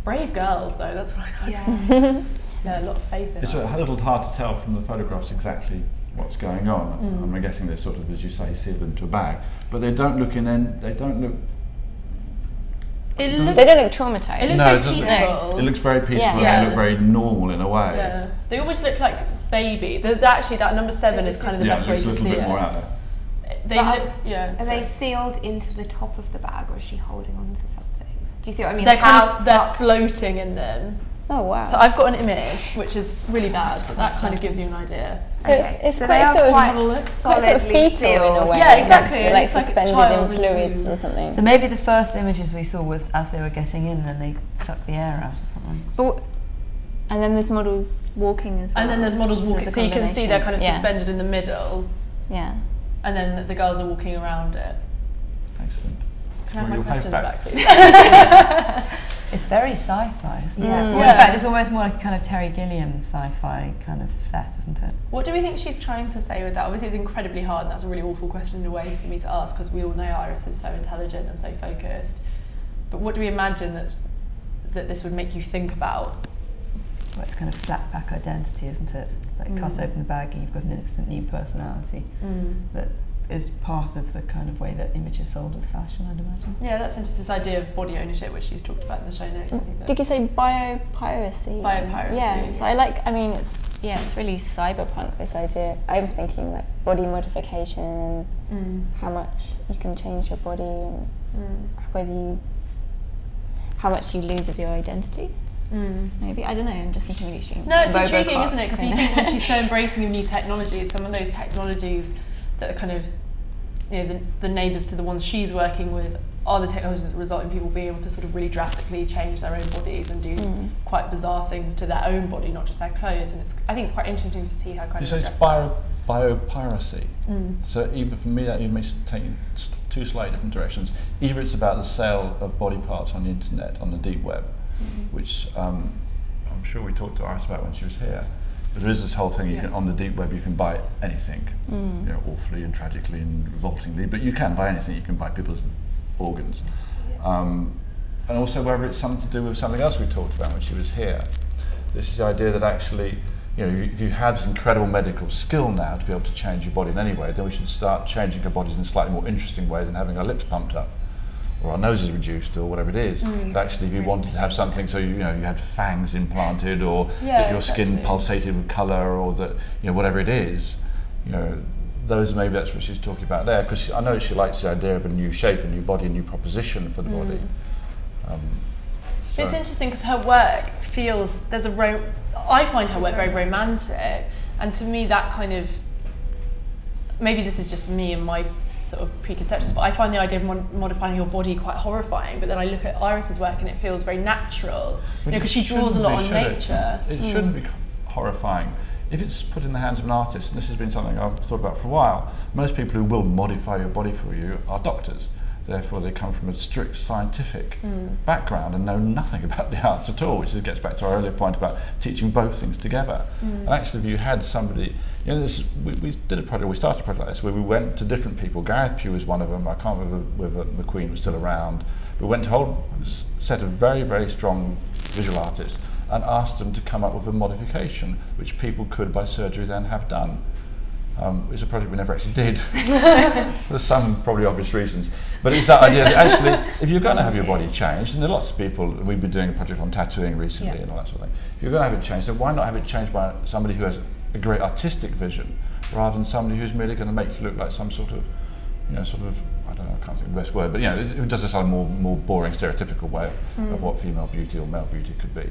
Brave girls, though, that's what I got. Yeah, a lot of faith in It's a little hard to tell from the photographs exactly what's going on. I'm guessing they're sort of, as you say, sealed into a bag, but they don't look they don't look. They don't look traumatized. It looks very peaceful. It looks very peaceful. Yeah. They look very normal in a way. Yeah. They always look like baby. Actually, that number 7 is kind of the best way to see it. Yeah, it looks a little bit more out there. Are they sealed into the top of the bag, or is she holding on to something? Do you see what I mean? They're floating in them. Oh wow. So I've got an image which is really bad, but that kind of gives you an idea. So it's quite sort of fetal in a way. Yeah, exactly. Like it's like suspended in fluids or something. So maybe the first images we saw was as they were getting in, and then they sucked the air out or something. And then there's models walking as well. And then there's models walking, so you can see they're kind of suspended in the middle. Yeah. And then the girls are walking around it. Excellent. Can I have my questions back, please? It's very sci-fi, isn't it? Yeah. Well, in fact, it's almost more like a kind of Terry Gilliam sci-fi kind of set, isn't it? What do we think she's trying to say with that? Obviously, it's incredibly hard, and that's a really awful question in a way for me to ask, because we all know Iris is so intelligent and so focused. But what do we imagine that this would make you think about? Well, it's kind of flat pack identity, isn't it? Like cut open the bag and you've got an instant new personality that is part of the kind of way that image is sold as fashion, I'd imagine. Yeah, that's into this idea of body ownership, which she's talked about in the show notes. Did you say biopiracy? Biopiracy. Yeah, so it's really cyberpunk, this idea. I'm thinking like body modification and how much you can change your body and how much you lose of your identity. Maybe, I don't know, I'm just thinking really extreme. No, it's intriguing, isn't it? Because you think when she's so embracing of new technologies, some of those technologies that are kind of, the neighbours to the ones she's working with are the technologies that result in people being able to sort of really drastically change their own bodies and do quite bizarre things to their own body, not just their clothes. And I think it's quite interesting to see her kind of. You say it's biopiracy. So either for me that even makes it take two slightly different directions. Either it's about the sale of body parts on the internet, on the deep web, which I'm sure we talked to Iris about when she was here. But there is this whole thing, you can, on the deep web you can buy anything, awfully and tragically and revoltingly, but you can buy anything, you can buy people's organs. And also whether it's something to do with something else we talked about when she was here. This is the idea that actually, if you have this incredible medical skill now to be able to change your body in any way, then we should start changing our bodies in a slightly more interesting way than having our lips pumped up, or our noses reduced, or whatever it is. But actually, if you wanted to have something, so you had fangs implanted, or that your skin pulsated with colour, or that whatever it is, maybe that's what she's talking about there. Because I know she likes the idea of a new shape, a new body, a new proposition for the body. It's interesting because her work feels I find her work very romantic, and to me that kind of, maybe this is just me and my sort of preconceptions, but I find the idea of modifying your body quite horrifying. But then I look at Iris's work and it feels very natural, because she draws a lot on nature. It shouldn't be horrifying. If it's put in the hands of an artist, and this has been something I've thought about for a while, most people who will modify your body for you are doctors. Therefore, they come from a strict scientific background and know nothing about the arts at all, which gets back to our earlier point about teaching both things together. And actually, if you had somebody, we did a project, we started a project like this, where we went to different people. Gareth Pugh was one of them. I can't remember whether McQueen was still around. We went to a whole set of very, very strong visual artists and asked them to come up with a modification, which people could, by surgery, then have done. It's a project we never actually did, for some probably obvious reasons. But it's that idea that actually, if you're going to have your body changed, and there are lots of people, we've been doing a project on tattooing recently and all that sort of thing, if you're going to have it changed, then why not have it changed by somebody who has a great artistic vision, rather than somebody who's merely going to make you look like some sort of, I don't know, I can't think of the best word, but who does this on a more boring, stereotypical way of what female beauty or male beauty could be.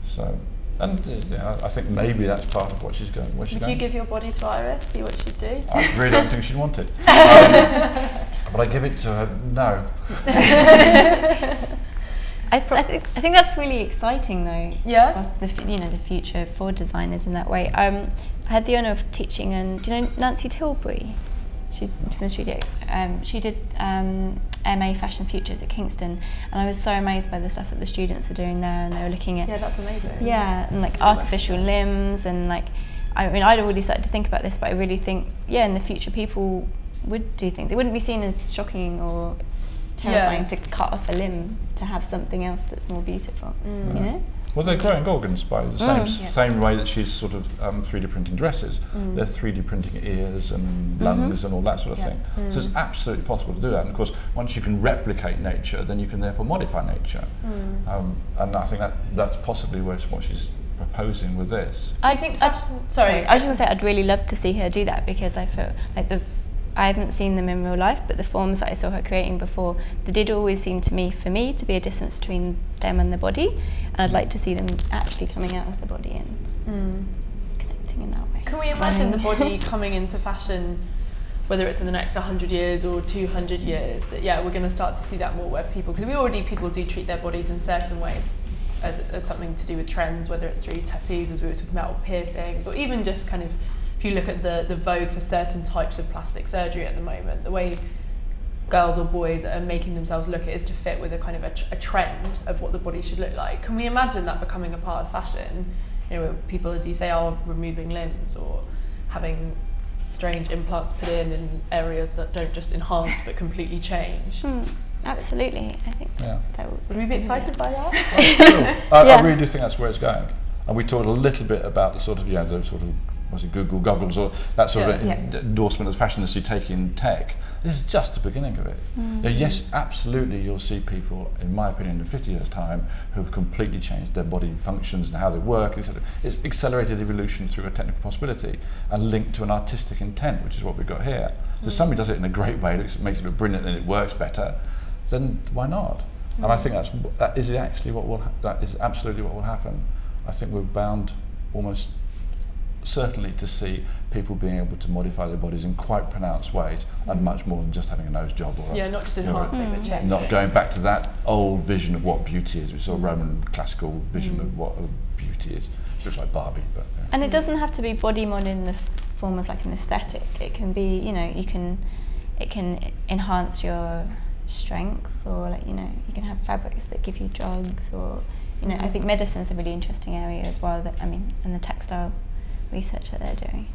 So. And I think maybe that's part of what she's going. Would you give your body to Iris, see what she'd do? I really don't think she'd want it. But I give it to her, no. I think that's really exciting though. Yeah. The future for designers in that way. I had the honour of teaching, and do you know Nancy Tilbury? She's from Studio X. She did MA Fashion Futures at Kingston, and I was so amazed by the stuff that the students were doing there, and they were looking at that's amazing. And like artificial limbs, and like I'd already started to think about this, but I really think in the future people would do things. It wouldn't be seen as shocking or terrifying to cut off a limb to have something else that's more beautiful. Well, they're growing organs by the same way that she's sort of 3D printing dresses. They're 3D printing ears and lungs and all that sort of thing. So it's absolutely possible to do that. And of course, once you can replicate nature, then you can therefore modify nature. And I think that's possibly what she's proposing with this. I think. Sorry, I was going to say I'd really love to see her do that, because I feel like I haven't seen them in real life, but the forms that I saw her creating before, they did always seem to me, for me, to be a distance between them and the body, and I'd like to see them actually coming out of the body and connecting in that way. Can we imagine the body coming into fashion, whether it's in the next 100 years or 200 years, that we're going to start to see that more, where people do treat their bodies in certain ways as something to do with trends, whether it's through tattoos, as we were talking about, or piercings, or even just kind of, if you look at the vogue for certain types of plastic surgery at the moment, the way girls or boys are making themselves look is to fit with a kind of a trend of what the body should look like. Can we imagine that becoming a part of fashion? You know, where people, as you say, are removing limbs or having strange implants put in areas that don't just enhance but completely change. Absolutely, I think that would we be excited by that? I really do think that's where it's going. And we talked a little bit about the sort of, the sort of, was it Google goggles or that sort of endorsement of fashion that you take in tech. This is just the beginning of it. Yes, absolutely, you'll see people, in my opinion, in 50 years' time, who have completely changed their body functions and how they work, etc. It's accelerated evolution through a technical possibility and linked to an artistic intent, which is what we've got here. So if somebody does it in a great way, makes it look brilliant and it works better, then why not? And I think that is absolutely what will happen. I think we're bound almost certainly to see people being able to modify their bodies in quite pronounced ways, and much more than just having a nose job or not just enhancing but changing. Not going back to that old vision of what beauty is. We saw a Roman classical vision of what beauty is. It looks like Barbie, but and it doesn't have to be body mod in the form of like an aesthetic. It can be, it can enhance your strength, or you can have fabrics that give you drugs, or I think medicine's a really interesting area as well, and the textile research that they're doing.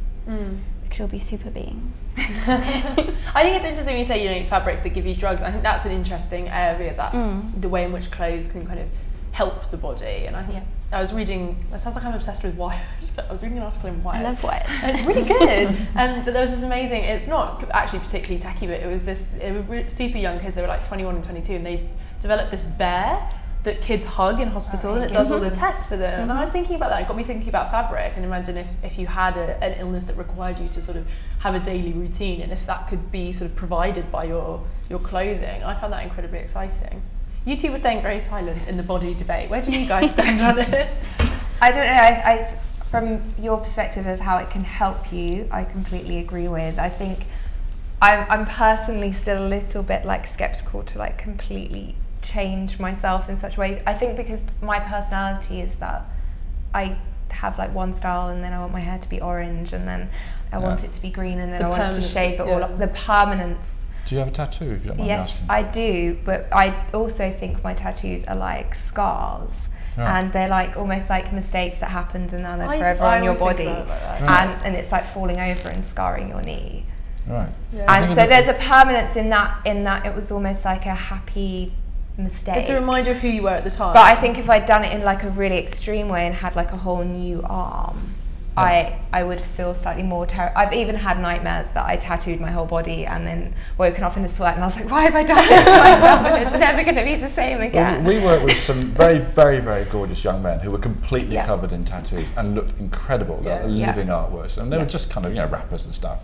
We could all be super beings. I think it's interesting when you say fabrics that give you drugs. I think that's an interesting area, that the way in which clothes can kind of help the body. And I was reading, it sounds like I'm obsessed with Wired, but I was reading an article in Wired. I love Wired. And it's really good. But there was this amazing, it's not actually particularly techie, but it were super young kids, they were like 21 and 22, and they developed this bear that kids hug in hospital, and it does all the tests for them. And I was thinking about that, it got me thinking about fabric, and imagine if you had an illness that required you to sort of have a daily routine, and if that could be sort of provided by your clothing. I found that incredibly exciting. You two were staying very silent in the body debate. Where do you guys stand on it? I don't know, I from your perspective of how it can help you, I completely agree with. I think I'm personally still a little bit skeptical to completely change myself in such a way. I think because my personality is that I have one style, and then I want my hair to be orange, and then I want it to be green, and then I want to shave it all up. The permanence. Do you have a tattoo, if you don't mind asking? Yes, I do, but I also think my tattoos are like scars. Right. And they're almost like mistakes that happened, and now they're forever on your body. And it's like falling over and scarring your knee. Right. Yeah. And so there's a permanence in that it was almost like a happy mistake. It's a reminder of who you were at the time. But I think if I'd done it in a really extreme way and had a whole new arm, I would feel slightly more I've even had nightmares that I tattooed my whole body and then woken up in a sweat, and I was like, why have I done this to myself? And it's never going to be the same again. Well, we worked with some very, very, very gorgeous young men who were completely covered in tattoos and looked incredible. They were living artworks, and they were just kind of rappers and stuff.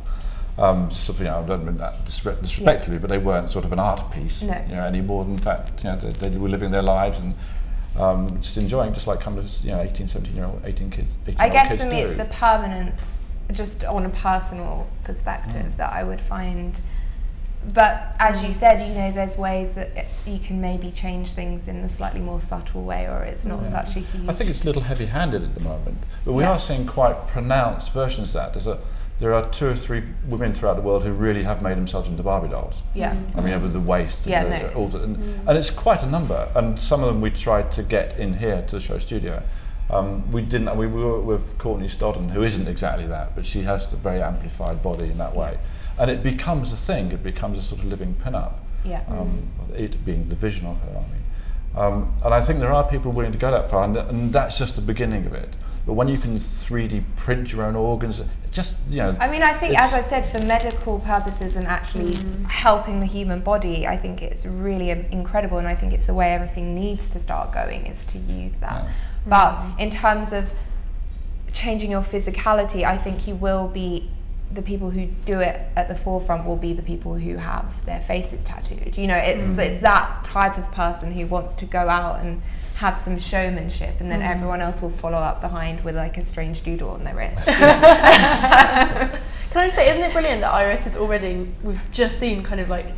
I don't mean that disrespectfully, but they weren't sort of an art piece any more than, in fact, they were living their lives and just enjoying, just like kind of 18, 17-year-old, 18 kids. I guess for me it's the permanence, just on a personal perspective, that I would find. But as you said, there's ways that you can maybe change things in a slightly more subtle way, or it's not such a huge. I think it's a little heavy-handed at the moment, but we are seeing quite pronounced versions of that. There are 2 or 3 women throughout the world who really have made themselves into Barbie dolls. Yeah. I mean, with the waist. And it's quite a number. And some of them we tried to get in here to the show studio. We didn't. We were with Courtney Stoddard, who isn't exactly that, but she has a very amplified body in that way. And it becomes a thing. It becomes a sort of living pin-up. Yeah. It being the vision of her, I mean. And I think there are people willing to go that far, and that's just the beginning of it. But when you can 3D print your own organs, it's just, you know. I mean, I think, as I said, for medical purposes and actually helping the human body, I think it's really incredible, and I think it's the way everything needs to start going, is to use that. Yeah. But in terms of changing your physicality, I think you will be, the people who do it at the forefront will be the people who have their faces tattooed. You know, it's that type of person who wants to go out and have some showmanship, and then everyone else will follow up behind with like a strange doodle on their wrist. Can I just say, isn't it brilliant that Iris is already, we've just seen kind of like,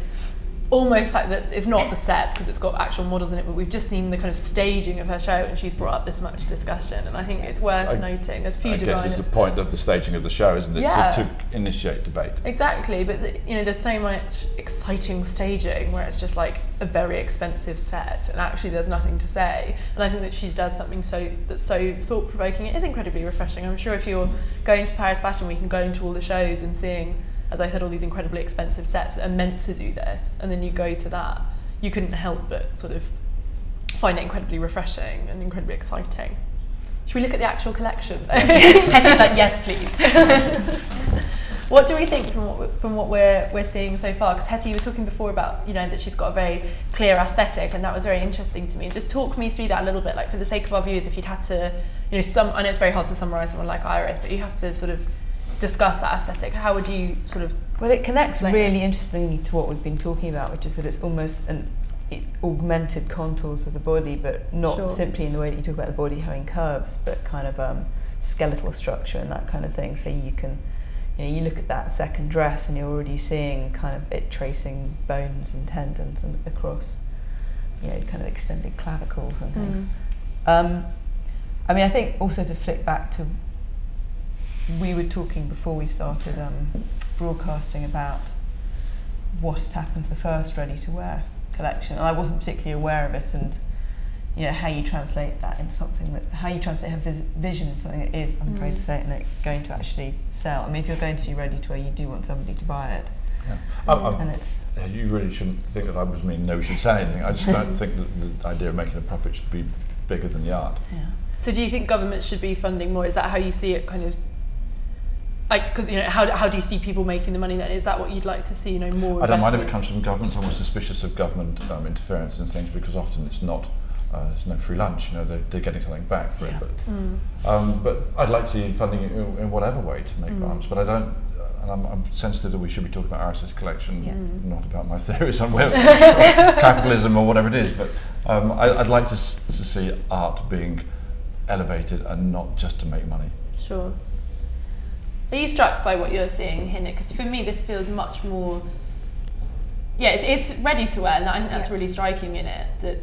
almost like that, it's not the set because it's got actual models in it, but we've just seen the kind of staging of her show, and she's brought up this much discussion, and I think it's worth noting. There's few designers. I guess it's the point of the staging of the show, isn't it? Yeah. To initiate debate. Exactly, but you know, there's so much exciting staging where it's just like a very expensive set, and actually there's nothing to say. And I think that she does something that's so thought-provoking. It is incredibly refreshing. I'm sure if you're going to Paris Fashion Week and going to all the shows and seeing, as I said, all these incredibly expensive sets that are meant to do this, and then you go to that, you couldn't help but sort of find it incredibly refreshing and incredibly exciting. Should we look at the actual collection? Hettie's like, yes, please. What do we think from what we're seeing so far? Because Hettie, you were talking before about, you know, that she's got a very clear aesthetic, and that was very interesting to me. Just talk me through that a little bit, like for the sake of our viewers, if you'd had to, you know, I know it's very hard to summarise someone like Iris, but you have to sort of discuss that aesthetic. How would you sort of... Well, it connects really interestingly to what we've been talking about, which is that it's almost augmented contours of the body, but not simply in the way that you talk about the body having curves, but kind of skeletal structure and that kind of thing. So you can, you know, you look at that second dress and you're already seeing kind of it tracing bones and tendons and across, you know, kind of extended clavicles and things. I mean, I think also to flick back to, we were talking before we started broadcasting about what had happened to the first ready-to-wear collection, and I wasn't particularly aware of it, and you know, how you translate that into something that, how you translate her vision into something that is, I'm afraid to say, and it's going to actually sell. I mean, if you're going to do ready-to-wear, you do want somebody to buy it. Yeah. And it's... You really shouldn't think that I was mean no we should say anything. I just don't think that the idea of making a profit should be bigger than the art. Yeah. So do you think governments should be funding more? Is that how you see it, kind of? Like, because, you know, how do you see people making the money then? Is that what you'd like to see, you know, more? I don't mind if it comes from governments. I'm more suspicious of government interference in things, because often it's not, there's no free lunch, you know, they're getting something back for it. But I'd like to see funding in whatever way to make garments, but I don't, and I'm sensitive that we should be talking about Iris's collection, not about my theories on whether capitalism or whatever it is, but I'd like to see art being elevated and not just to make money. Sure. Are you struck by what you're seeing here, Nick? Because for me, this feels much more... Yeah, it's ready to wear, and I think that's really striking in it, that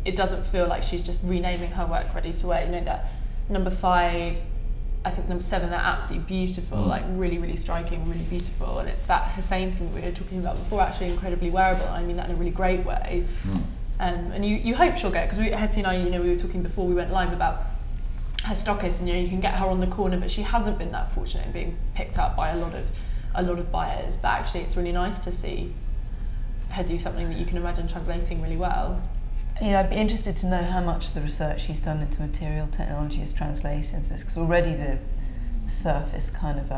it doesn't feel like she's just renaming her work ready to wear. You know, that number 5, I think number 7, they're absolutely beautiful, like really, really striking, really beautiful. And it's that Hussein thing that we were talking about before, actually incredibly wearable. I mean that in a really great way. And you hope she'll get, because Hettie and I, you know, we were talking before we went live about her stockist, and you know, you can get her on the corner, but she hasn't been that fortunate in being picked up by a lot of buyers. But actually, it's really nice to see her do something that you can imagine translating really well. You know, I'd be interested to know how much of the research she's done into material technology is translated into this, because already the surface kind of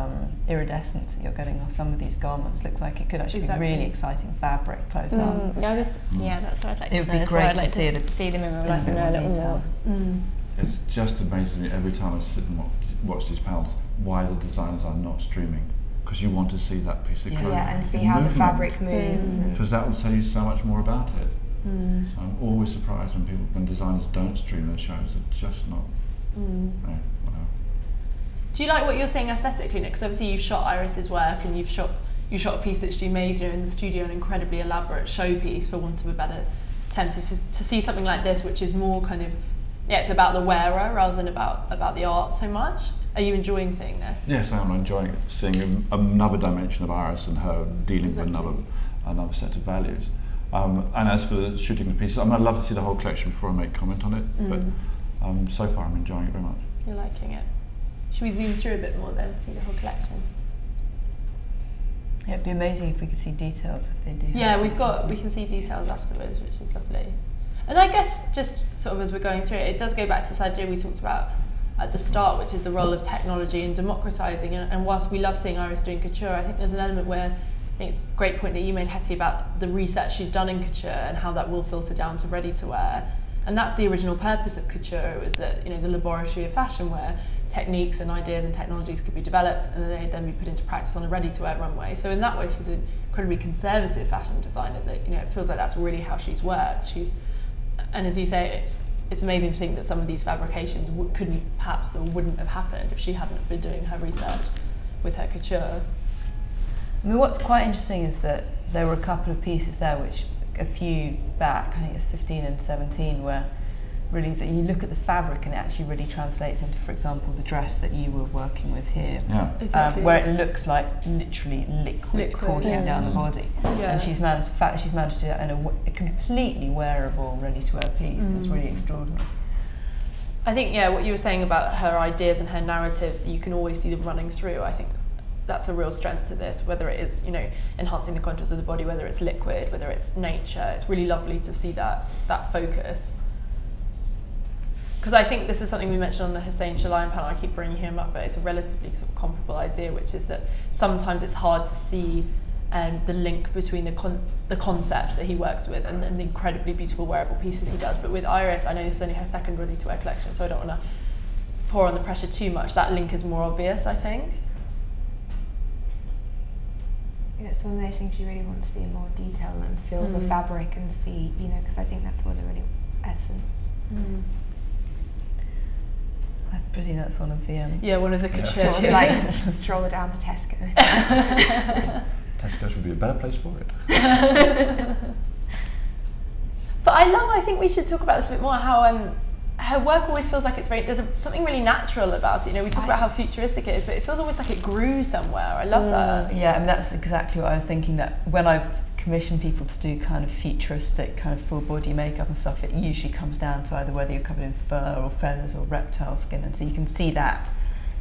iridescence that you're getting on some of these garments looks like it could actually be really exciting fabric close up. Yeah, that's what I'd like to know. It would be great to see them in real life and know a little more. It just amazes me every time I sit and watch these panels why the designers are not streaming, because you want to see that piece of clothing. Yeah, and see how the fabric moves. Because that will tell you so much more about it. So I'm always surprised when designers don't stream their shows. It's just not. Whatever. Do you like what you're seeing aesthetically, Nick? Because obviously you've shot Iris's work, and you shot a piece that she made, you know, in the studio, an incredibly elaborate showpiece, for want of a better term. To see something like this, which is more kind of, it's about the wearer rather than about the art so much. Are you enjoying seeing this? Yes, I am enjoying it. Seeing another dimension of Iris and her dealing with another set of values. And as for shooting the pieces, I'd love to see the whole collection before I make comment on it. But so far, I'm enjoying it very much. You're liking it. Should we zoom through a bit more then, see the whole collection? Yeah, it'd be amazing if we could see details if they do. Yeah, we can see details afterwards, which is lovely. And I guess just sort of as we're going through it, it does go back to this idea we talked about at the start, which is the role of technology in democratising. And whilst we love seeing Iris doing couture, I think there's an element where, I think it's a great point that you made, Hettie, about the research she's done in couture and how that will filter down to ready-to-wear. And that's the original purpose of couture. It was that, you know, the laboratory of fashion where techniques and ideas and technologies could be developed and they'd then be put into practice on a ready-to-wear runway. So in that way, she's an incredibly conservative fashion designer. That, you know, it feels like that's really how she's worked. And as you say, it's amazing to think that some of these fabrications couldn't perhaps or wouldn't have happened if she hadn't been doing her research with her couture. I mean, what's quite interesting is that there were a couple of pieces there which a few back, I think it's 15 and 17, where really that you look at the fabric and it actually really translates into, for example, the dress that you were working with here, Exactly. where it looks like literally liquid coursing down the body. And the fact that she's managed to do that in a completely wearable, ready-to-wear piece is really extraordinary. I think, what you were saying about her ideas and her narratives, you can always see them running through. I think that's a real strength to this, whether it is, you know, enhancing the contours of the body, whether it's liquid, whether it's nature. It's really lovely to see that focus. Because I think this is something we mentioned on the Hussein Chalayan panel. I keep bringing him up, but it's a relatively sort of comparable idea, which is that sometimes it's hard to see the link between the concepts that he works with and the incredibly beautiful wearable pieces he does. But with Iris, I know this is only her second ready-to-wear collection, so I don't want to pour on the pressure too much. That link is more obvious, I think. It's one of those things you really want to see in more detail and feel the fabric and see, you know, because I think that's what the really essence. I presume that's one of the one of the couture. Sort of like stroll down to Tesco. Tesco's would be a better place for it. But I think we should talk about this a bit more, how her work always feels like it's there's something really natural about it. You know, we talk about how futuristic it is, but it feels almost like it grew somewhere. I love that. Yeah, I mean, that's exactly what I was thinking, that when I've commissioned people to do kind of futuristic, kind of full body makeup and stuff, it usually comes down to either whether you're covered in fur or feathers or reptile skin, and so you can see that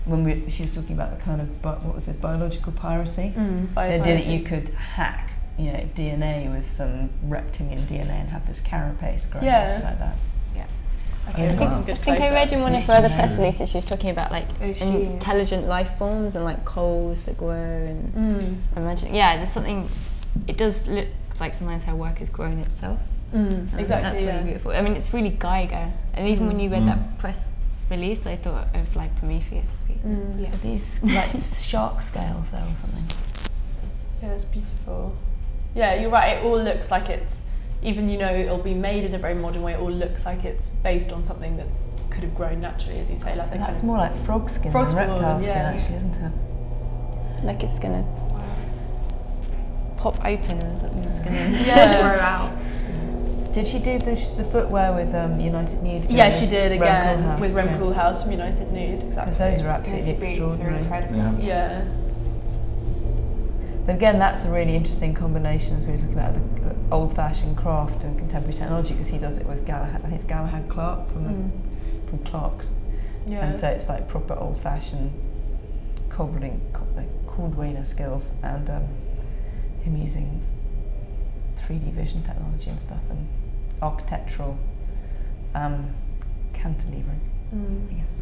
when she was talking about the kind of, what was it, biological piracy? The idea that you could hack, you know, DNA with some reptilian DNA and have this carapace growing like that. Okay, I think I read in one of her other press releases she was talking about like intelligent life forms and like coals that grow and I imagine there's something, it does look like sometimes her work has grown itself. Exactly. That's really beautiful. I mean, it's really Geiger, and even when you read that press release, I thought of like Prometheus. Are these like shark scales there or something? Yeah, it's beautiful. Yeah, you're right. It all looks like it's, even, you know, it'll be made in a very modern way, it all looks like it's based on something that could have grown naturally, as you say. Like that's more like frog skin than reptile skin, actually, isn't it? Like it's gonna pop open and something's gonna grow out. Did she do the footwear with United Nude? Yeah, she did again with Rem Koolhaas from United Nude. Exactly. Because those are absolutely extraordinary. Yeah. But again, that's a really interesting combination, as we were talking about the old-fashioned craft and contemporary technology, because he does it with Galahad. I think it's Galahad Clark from Clark's. And so it's like proper old-fashioned cordwainer skills, and him using 3D vision technology and stuff, and architectural cantilevering, I guess.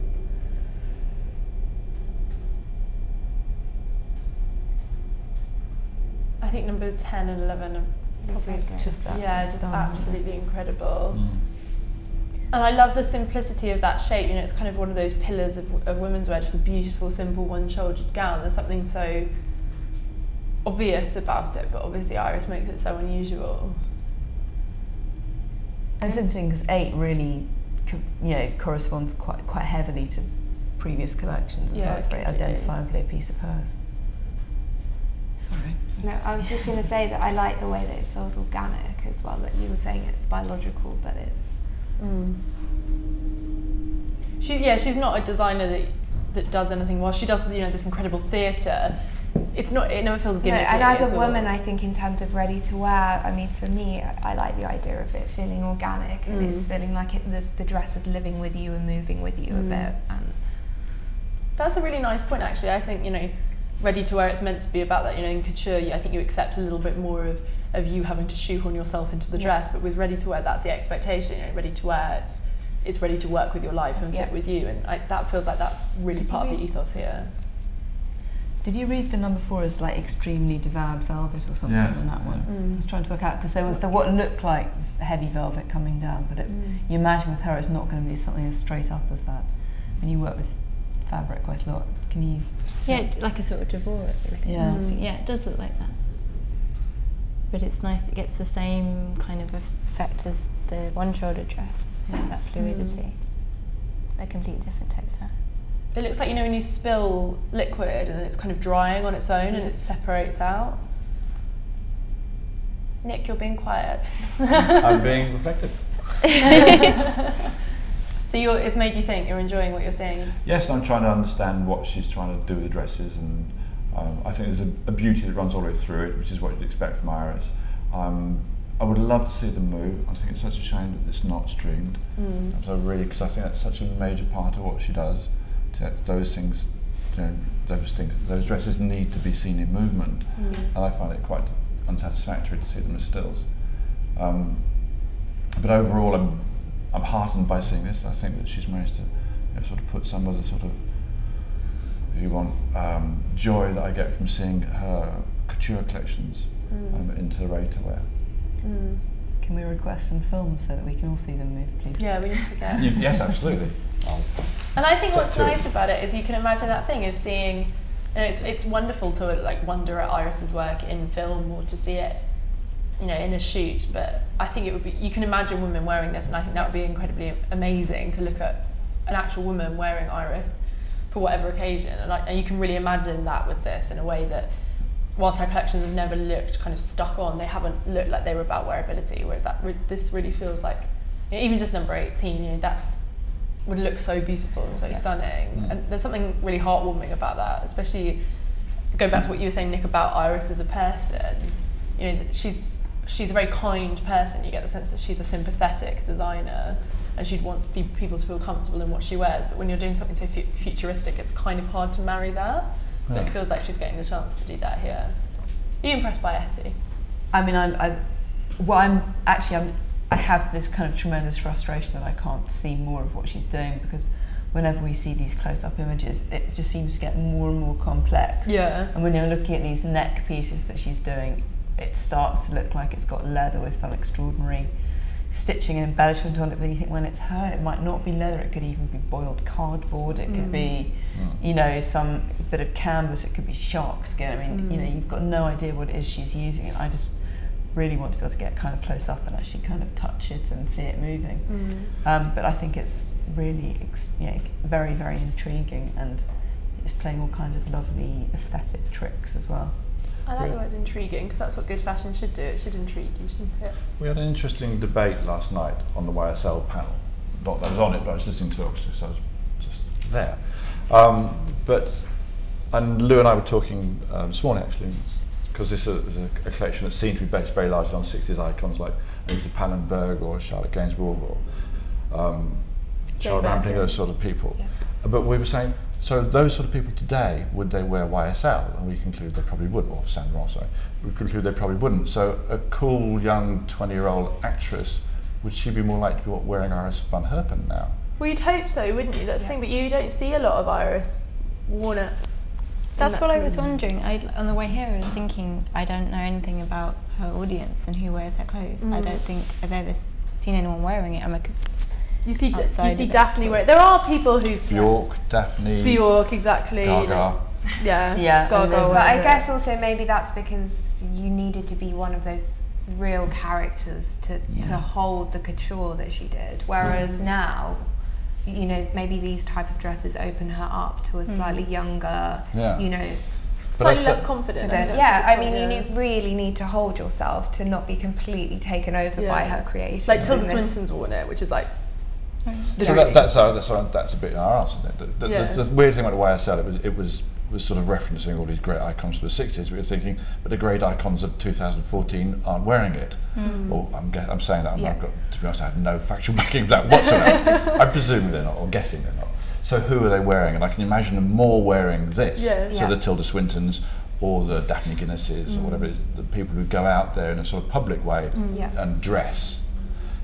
I think number 10 and 11 are probably just absolutely incredible. And I love the simplicity of that shape. You know, it's kind of one of those pillars of womenswear, just a beautiful, simple, one-shouldered gown. There's something so obvious about it, but obviously Iris makes it so unusual. And it's interesting because 8 really, corresponds quite heavily to previous collections as well. It's a very identifiably a piece of hers. Sorry. No, I was just going to say that I like the way that it feels organic as well, that you were saying it's biological, but it's... She's not a designer that does anything. While she does, this incredible theatre, it never feels gimmicky. No, and as a woman, I think in terms of ready to wear, I mean, for me, I like the idea of it feeling organic, and it's feeling like the dress is living with you and moving with you a bit. And that's a really nice point, actually. I think, ready to wear, it's meant to be about that. In couture, I think you accept a little bit more of of you having to shoehorn yourself into the dress, but with ready to wear, that's the expectation. You know, ready to wear, it's ready to work with your life and fit with you, and that feels like that's really part of the ethos here. Did you read the number 4 as like extremely devoured velvet or something in that one? I was trying to work out, because there was what looked like heavy velvet coming down, but you imagine with her it's not going to be something as straight up as that. And you work with fabric quite a lot. Can you? Yeah, like a sort of devore. Yeah, yeah, it does look like that. But it's nice. It gets the same kind of effect as the one-shoulder dress. Yeah, that fluidity. A completely different texture. It looks like, you know, when you spill liquid and it's kind of drying on its own and it separates out. Nick, you're being quiet. I'm being reflective. So it's made you think, you're enjoying what you're seeing? Yes, I'm trying to understand what she's trying to do with the dresses, and I think there's a beauty that runs all the way through it, which is what you'd expect from Iris. I would love to see them move. I think it's such a shame that it's not streamed. So really, because I think that's such a major part of what she does. Those things, you know, those dresses need to be seen in movement, and I find it quite unsatisfactory to see them as stills. But overall, I'm heartened by seeing this. I think that she's managed to, you know, sort of put some of the sort of, if you want, joy that I get from seeing her couture collections into ready-to-wear. Can we request some films so that we can all see them move, please? Yeah, we need to get. Yes, absolutely. And I think what's nice about it is you can imagine that thing of seeing, you know, it's wonderful to like wonder at Iris's work in film or to see it, you know, in a shoot. But I think it would be, you can imagine women wearing this, and I think that would be incredibly amazing to look at an actual woman wearing Iris for whatever occasion, and you can really imagine that with this in a way that, whilst her collections have never looked kind of stuck on, they haven't looked like they were about wearability. Whereas this really feels like, you know, even just number 18, you know, would look so beautiful and so stunning. And there's something really heartwarming about that, especially going back to what you were saying, Nick, about Iris as a person. You know, she's a very kind person. You get the sense that she's a sympathetic designer, and she'd want people to feel comfortable in what she wears. But when you're doing something so futuristic, it's kind of hard to marry that. But it feels like she's getting the chance to do that here. Are you impressed by Hettie? I mean, I have this kind of tremendous frustration that I can't see more of what she's doing, because whenever we see these close-up images, it just seems to get more and more complex. Yeah. And when you're looking at these neck pieces that she's doing, it starts to look like it's got leather with some extraordinary stitching and embellishment on it. But then you think, when it's her, it might not be leather. It could even be boiled cardboard. It could be, you know, some bit of canvas. It could be shark skin. I mean, you know, you've got no idea what it is she's using. And I just really want to be able to get kind of close up and actually kind of touch it and see it moving. But I think it's really, you know, very, very intriguing, and it's playing all kinds of lovely aesthetic tricks as well. I like the word intriguing, because that's what good fashion should do. It should intrigue you, shouldn't it? We had an interesting debate last night on the YSL panel. Not that I was on it, but I was listening to it, so I was just there. And Lou and I were talking this morning, actually, because this is a collection that seemed to be based very largely on 60s icons like Anita Pallenberg or Charlotte Gainsbourg or Charlotte Rampling, those sort of people. Yeah. But we were saying, so those sort of people today, would they wear YSL? And we conclude they probably would, or Saint Laurent, sorry. We conclude they probably wouldn't. So a cool young 20-year-old actress, would she be more likely to be wearing Iris van Herpen now? Well, you'd hope so, wouldn't you? That's the thing, but you don't see a lot of Iris worn it. That's what I was wondering. On the way here, I was thinking, I don't know anything about her audience and who wears her clothes. I don't think I've ever seen anyone wearing it. You see Daphne wear it. There are people who... Bjork, Daphne... Bjork, exactly. Gaga. Yeah. Gaga. But I guess also maybe that's because you needed to be one of those real characters to hold the couture that she did. Whereas now, you know, maybe these type of dresses open her up to a slightly younger, you know, slightly less confident. I mean, you really need to hold yourself to not be completely taken over by her creation. Like Tilda Swinton's worn it, which is like. So that's a bit in our arse, isn't it? The weird thing about the YSL, it was sort of referencing all these great icons from the 60s. We were thinking, but the great icons of 2014 aren't wearing it. Or I'm saying that, I've got, to be honest, I have no factual backing of that whatsoever. I presume they're not, or guessing they're not. So who are they wearing? And I can imagine them more wearing this. So the Tilda Swintons, or the Daphne Guinnesses or whatever it is, the people who go out there in a sort of public way and dress.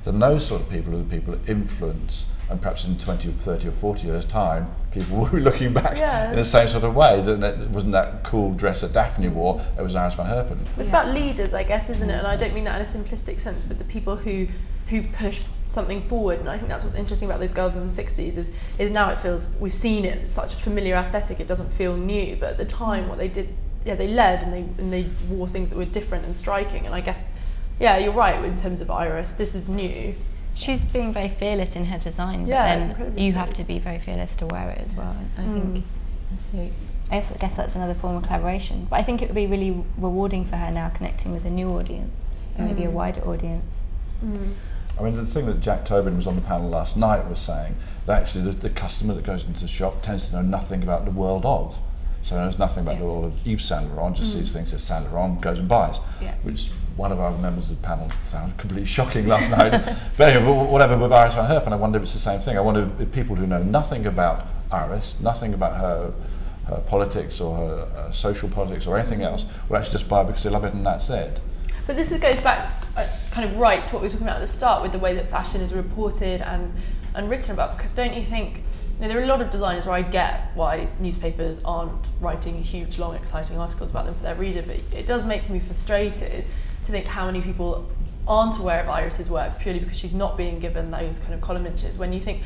Then those sort of people are the people that influence, and perhaps in 20 or 30 or 40 years' time, people will be looking back in the same sort of way. It wasn't that cool dress that Daphne wore, it was Iris van Herpen. It's about leaders, I guess, isn't it? And I don't mean that in a simplistic sense, but the people who push something forward. And I think that's what's interesting about those girls in the 60s is now it feels, we've seen it, such a familiar aesthetic, it doesn't feel new. But at the time, what they did, they led and they wore things that were different and striking. And I guess, you're right in terms of Iris, this is new. She's being very fearless in her design, but then you have to be very fearless to wear it as well. And I think, so I guess that's another form of collaboration. But I think it would be really rewarding for her now connecting with a new audience, and maybe a wider audience. I mean, the thing that Jack Tobin was on the panel last night was saying that actually the customer that goes into the shop tends to know nothing about the world of. So knows nothing about the world of Yves Saint Laurent, just sees things as Saint Laurent, goes and buys, which one of our members of the panel found completely shocking last night. But anyway, whatever, with Iris van Herpen, I wonder if it's the same thing. I wonder if people who know nothing about Iris, nothing about her politics or her social politics or anything else, will actually just buy because they love it and that's it. But this goes back kind of right to what we were talking about at the start with the way that fashion is reported and written about, because don't you think, there are a lot of designers where I get why newspapers aren't writing huge, long, exciting articles about them for their reader, but it does make me frustrated to think how many people aren't aware of Iris's work purely because she's not being given those kind of column inches. When you think,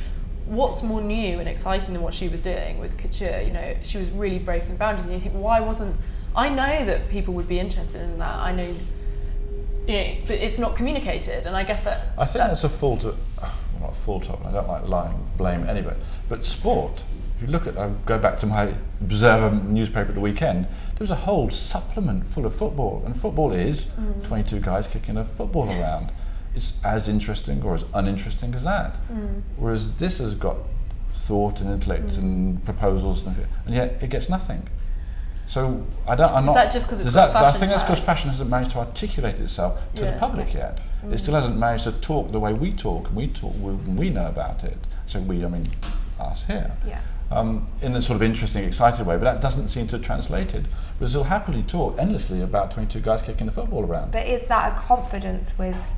what's more new and exciting than what she was doing with couture? She was really breaking boundaries, and you think, why wasn't... I know that people would be interested in that. I know, but it's not communicated, and I guess that... I think that's a fault of... not a fault of, I don't like blame anybody, but sport. If you look at, I go back to my Observer newspaper at the weekend, there was a whole supplement full of football, and football is 22 guys kicking a football around. It's as interesting or as uninteresting as that. Whereas this has got thought and intellect and proposals, and yet it gets nothing. So I'm not. Is that just because it's got fashion? I think that's because fashion hasn't managed to articulate itself to the public yet. It still hasn't managed to talk the way we talk, and we know about it. So we, I mean, us here. In a sort of interesting, excited way, but that doesn't seem to have translated. Because they'll happily talk endlessly about 22 guys kicking the football around. But is that a confidence with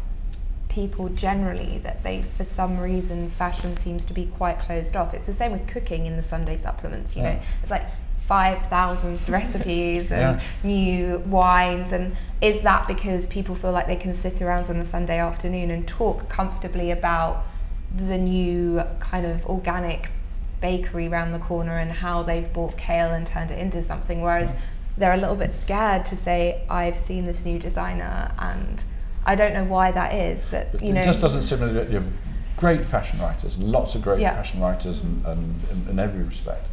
people generally that they, for some reason, fashion seems to be quite closed off? It's the same with cooking in the Sunday supplements, you know? It's like 5,000 recipes and new wines, and is that because people feel like they can sit around on a Sunday afternoon and talk comfortably about the new kind of organic bakery round the corner and how they've bought kale and turned it into something, whereas they're a little bit scared to say, I've seen this new designer, and I don't know why that is, but you know, it just doesn't seem that you have great fashion writers, lots of great fashion writers in every respect.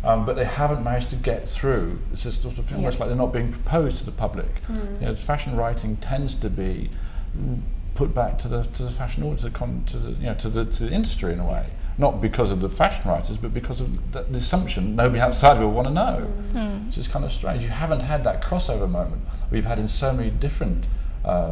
But they haven't managed to get through. It's just sort of almost like they're not being proposed to the public. Fashion writing tends to be put back to the fashion order, to the industry in a way. Not because of the fashion writers, but because of the assumption nobody outside will want to know. Which is kind of strange. You haven't had that crossover moment we've had in so many different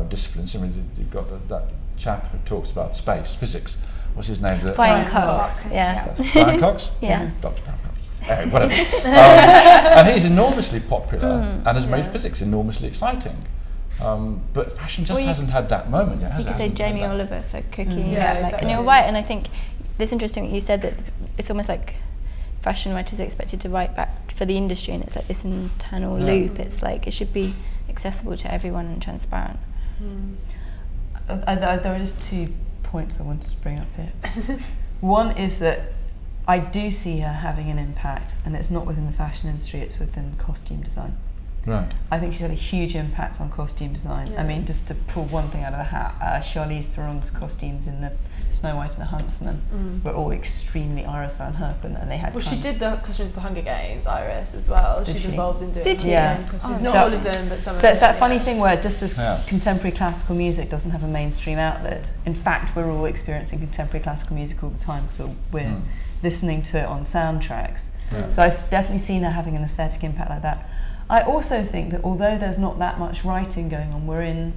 disciplines. I mean, you've got that chap who talks about space, physics. What's his name? Brian Cox. Brian Cox? Yeah. Dr. Brian Cox. Whatever. And he's enormously popular and has made physics enormously exciting. But fashion just hasn't had that moment yet, has it? You could say Jamie Oliver for cooking. Exactly. And you're right, and I think it's interesting what you said, that it's almost like fashion writers are expected to write back for the industry, and it's like this internal loop. It's like it should be accessible to everyone and transparent. There are just 2 points I wanted to bring up here. One is that I do see her having an impact, and it's not within the fashion industry, it's within costume design. Right. I think she's had a huge impact on costume design. I mean, just to pull one thing out of the hat, Charlize Theron's costumes in the Snow White and the Huntsman were all extremely Iris van Herpen, and they had. Well, she did the costumes of the Hunger Games, Iris, as well. She's involved in doing Did Hunger Games costumes. Not all of them, but some of them. So it's that funny thing where just as contemporary classical music doesn't have a mainstream outlet, in fact, we're all experiencing contemporary classical music all the time because we're listening to it on soundtracks. So I've definitely seen her having an aesthetic impact like that. I also think that although there's not that much writing going on, we're in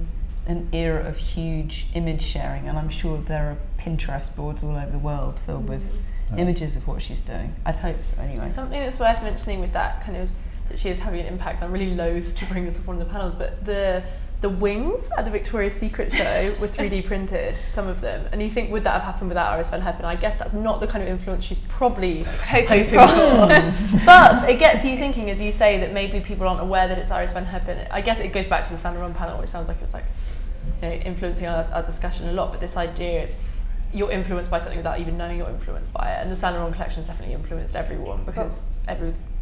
an era of huge image sharing, and I'm sure there are Pinterest boards all over the world filled with images of what she's doing. I'd hope so anyway. Something that's worth mentioning with that kind of she is having an impact. I'm really loath to bring this up on the panels, but the wings at the Victoria's Secret show were 3D printed, some of them. And you think, would that have happened without Iris van Herpen? I guess that's not the kind of influence she's probably hoping for. But it gets you thinking, as you say, that maybe people aren't aware that it's Iris van Herpen. I guess it goes back to the Saint Laurent panel, which sounds like it was like, you know, influencing our discussion a lot. But this idea of you're influenced by something without even knowing you're influenced by it. And the Saint Laurent collection has definitely influenced everyone, because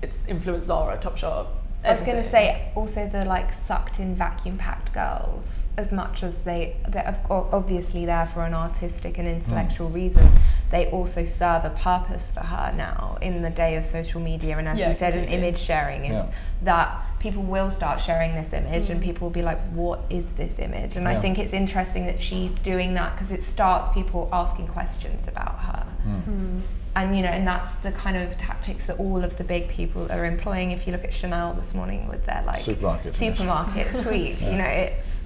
it's influenced Zara, Topshop. I was going to say also the like sucked in vacuum packed girls, as much as they're obviously there for an artistic and intellectual reason, they also serve a purpose for her now in the day of social media. And as you said, an image sharing is that people will start sharing this image and people will be like, what is this image? And I think it's interesting that she's doing that, because it starts people asking questions about her. And you know, and that's the kind of tactics that all of the big people are employing. If you look at Chanel this morning with their like supermarket suite, you know, it's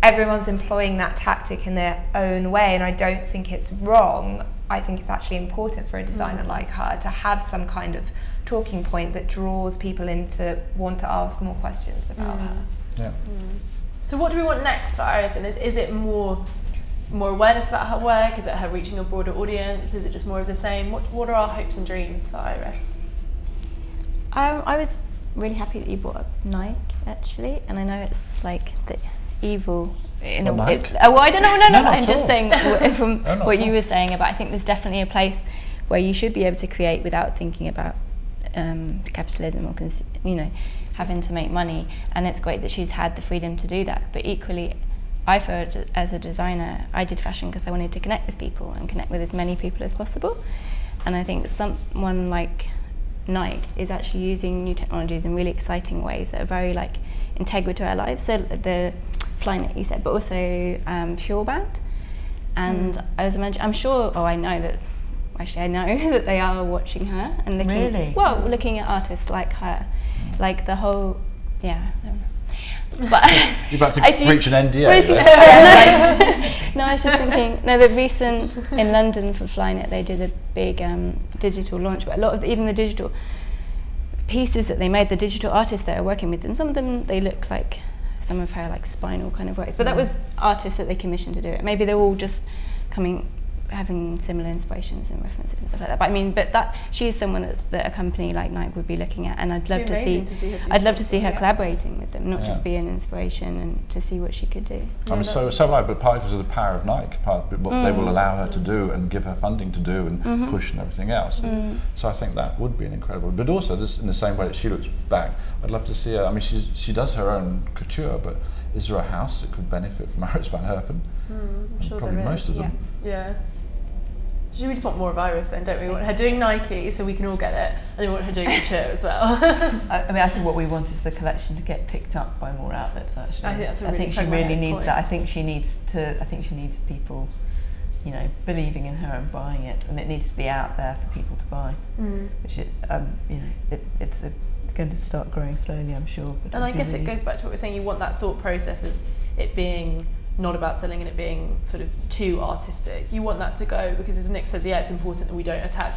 everyone's employing that tactic in their own way, and I don't think it's wrong. I think it's actually important for a designer like her to have some kind of talking point that draws people in to want to ask more questions about her. So what do we want next for Iris? And is it more awareness about her work? Is it her reaching a broader audience? Is it just more of the same? What are our hopes and dreams for Iris? I was really happy that you brought up Nike, actually, and I know it's like the evil in a way. Well, I don't know. No, I'm just saying from what you were saying about. I think there's definitely a place where you should be able to create without thinking about capitalism or you know, having to make money. And it's great that she's had the freedom to do that. But equally, I feel as a designer, I did fashion because I wanted to connect with people and connect with as many people as possible. And I think someone like Nike is actually using new technologies in really exciting ways that are very like integral to our lives. So the Flyknit you said, but also Fuelband. And I was imagining, I'm sure, I know that they are watching her and looking at artists like her, like the whole, But you're about to reach an NDA. No, I was just thinking. No, the recent in London for Flyknit, they did a big digital launch. But a lot of even the digital pieces that they made, the digital artists that are working with them, some of them they look like some of her like spinal kind of works. But that was artists that they commissioned to do it. Maybe they're all just having similar inspirations and references and stuff like that. But I mean, that she is someone that a company like Nike would be looking at, and I'd love to see her collaborating with them, not just be an inspiration, and to see what she could do. I mean, so right, but part because of the power of Nike, part of what they will allow her to do and give her funding to do and push and everything else. So I think that would be an incredible. But also, this in the same way that she looks back, I'd love to see her. I mean, she does her own couture, but is there a house that could benefit from Iris van Herpen? I'm sure probably most of them. Yeah. We just want more of Iris then, don't we? We want her doing Nike so we can all get it, and we want her doing couture as well. I mean, I think what we want is the collection to get picked up by more outlets, actually. I think she really needs that. I think she needs people, you know, believing in her and buying it, and it needs to be out there for people to buy. Which you know, it's going to start growing slowly, I'm sure. But and I guess it goes back to what we're saying. You want that thought process of it being not about selling and it being sort of too artistic. You want that to go, because as Nick says, it's important that we don't attach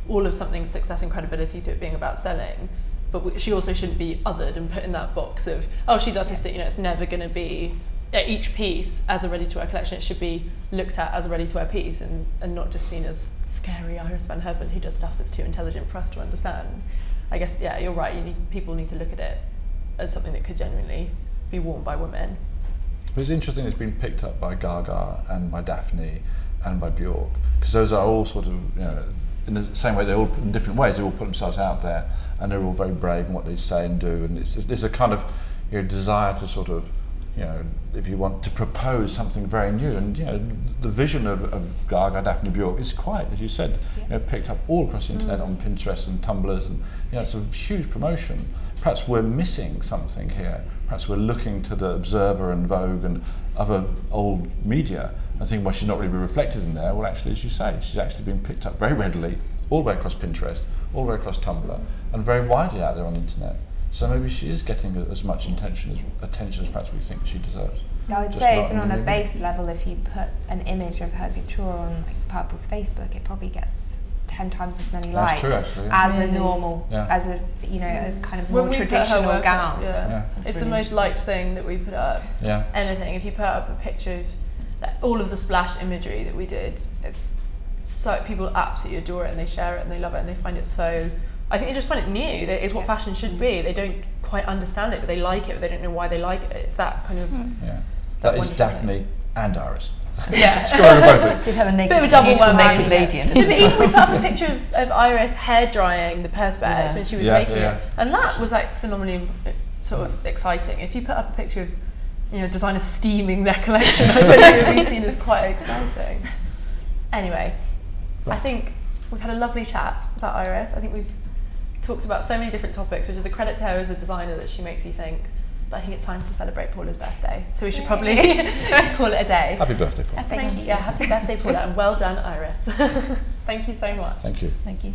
all of something's success and credibility to it being about selling, but she also shouldn't be othered and put in that box of, oh, she's artistic, you know, it's never going to be, each piece as a ready-to-wear collection, it should be looked at as a ready-to-wear piece and not just seen as scary Iris van Herpen who does stuff that's too intelligent for us to understand. I guess, you're right, people need to look at it as something that could genuinely be worn by women. But it's interesting it's been picked up by Gaga and by Daphne and by Bjork, because those are all sort of, you know, in the same way, they're all in different ways, they all put themselves out there and they're all very brave in what they say and do, and it's a kind of, you know, desire to sort of, you know, if you want to propose something very new, and you know, the vision of Gaga, Daphne, Bjork is quite, as you said, you know, picked up all across the internet on Pinterest and Tumblrs, and you know, it's a huge promotion. Perhaps we're missing something here. Perhaps we're looking to the Observer and Vogue and other old media and thinking, well, she's not really reflected in there. Well, actually, as you say, she's actually being picked up very readily, all the way across Pinterest, all the way across Tumblr, and very widely out there on the internet. So maybe she is getting as much attention as perhaps we think she deserves. I would say even on a base level, if you put an image of her couture on like Purple's Facebook, it probably gets 10 times as many That's likes true, actually, yeah. as a normal, Yeah. as a, you know, a kind of When more we put her traditional work gown. up, yeah. It's really the most liked thing that we put up. Yeah. Anything. If you put up a picture of like, all of the splash imagery that we did, it's so people absolutely adore it and they share it and they love it and they find it so. I think they just find it new. It's what fashion should be. They don't quite understand it, but they like it. But they don't know why they like it. It's that kind of. Yeah. That is wonderful Daphne and Iris. Yeah. Scoring both. Did have a naked, Bit of a double beautiful whammy, naked isn't lady in Yeah, it. but even we put up a picture of Iris hair drying the perspex Yeah. when she was Yeah, making yeah. it, and that was like phenomenally sort of exciting. If you put up a picture of, you know, designers steaming their collection, I don't think it would be seen as quite exciting. Anyway, I think we've had a lovely chat about Iris. I think we've talked about so many different topics, which is a credit to her as a designer that she makes you think. But I think it's time to celebrate Paula's birthday, so we should probably call it a day. Happy birthday, Paul. Thank you. Yeah, happy birthday, Paula, and well done, Iris. Thank you so much. Thank you. Thank you.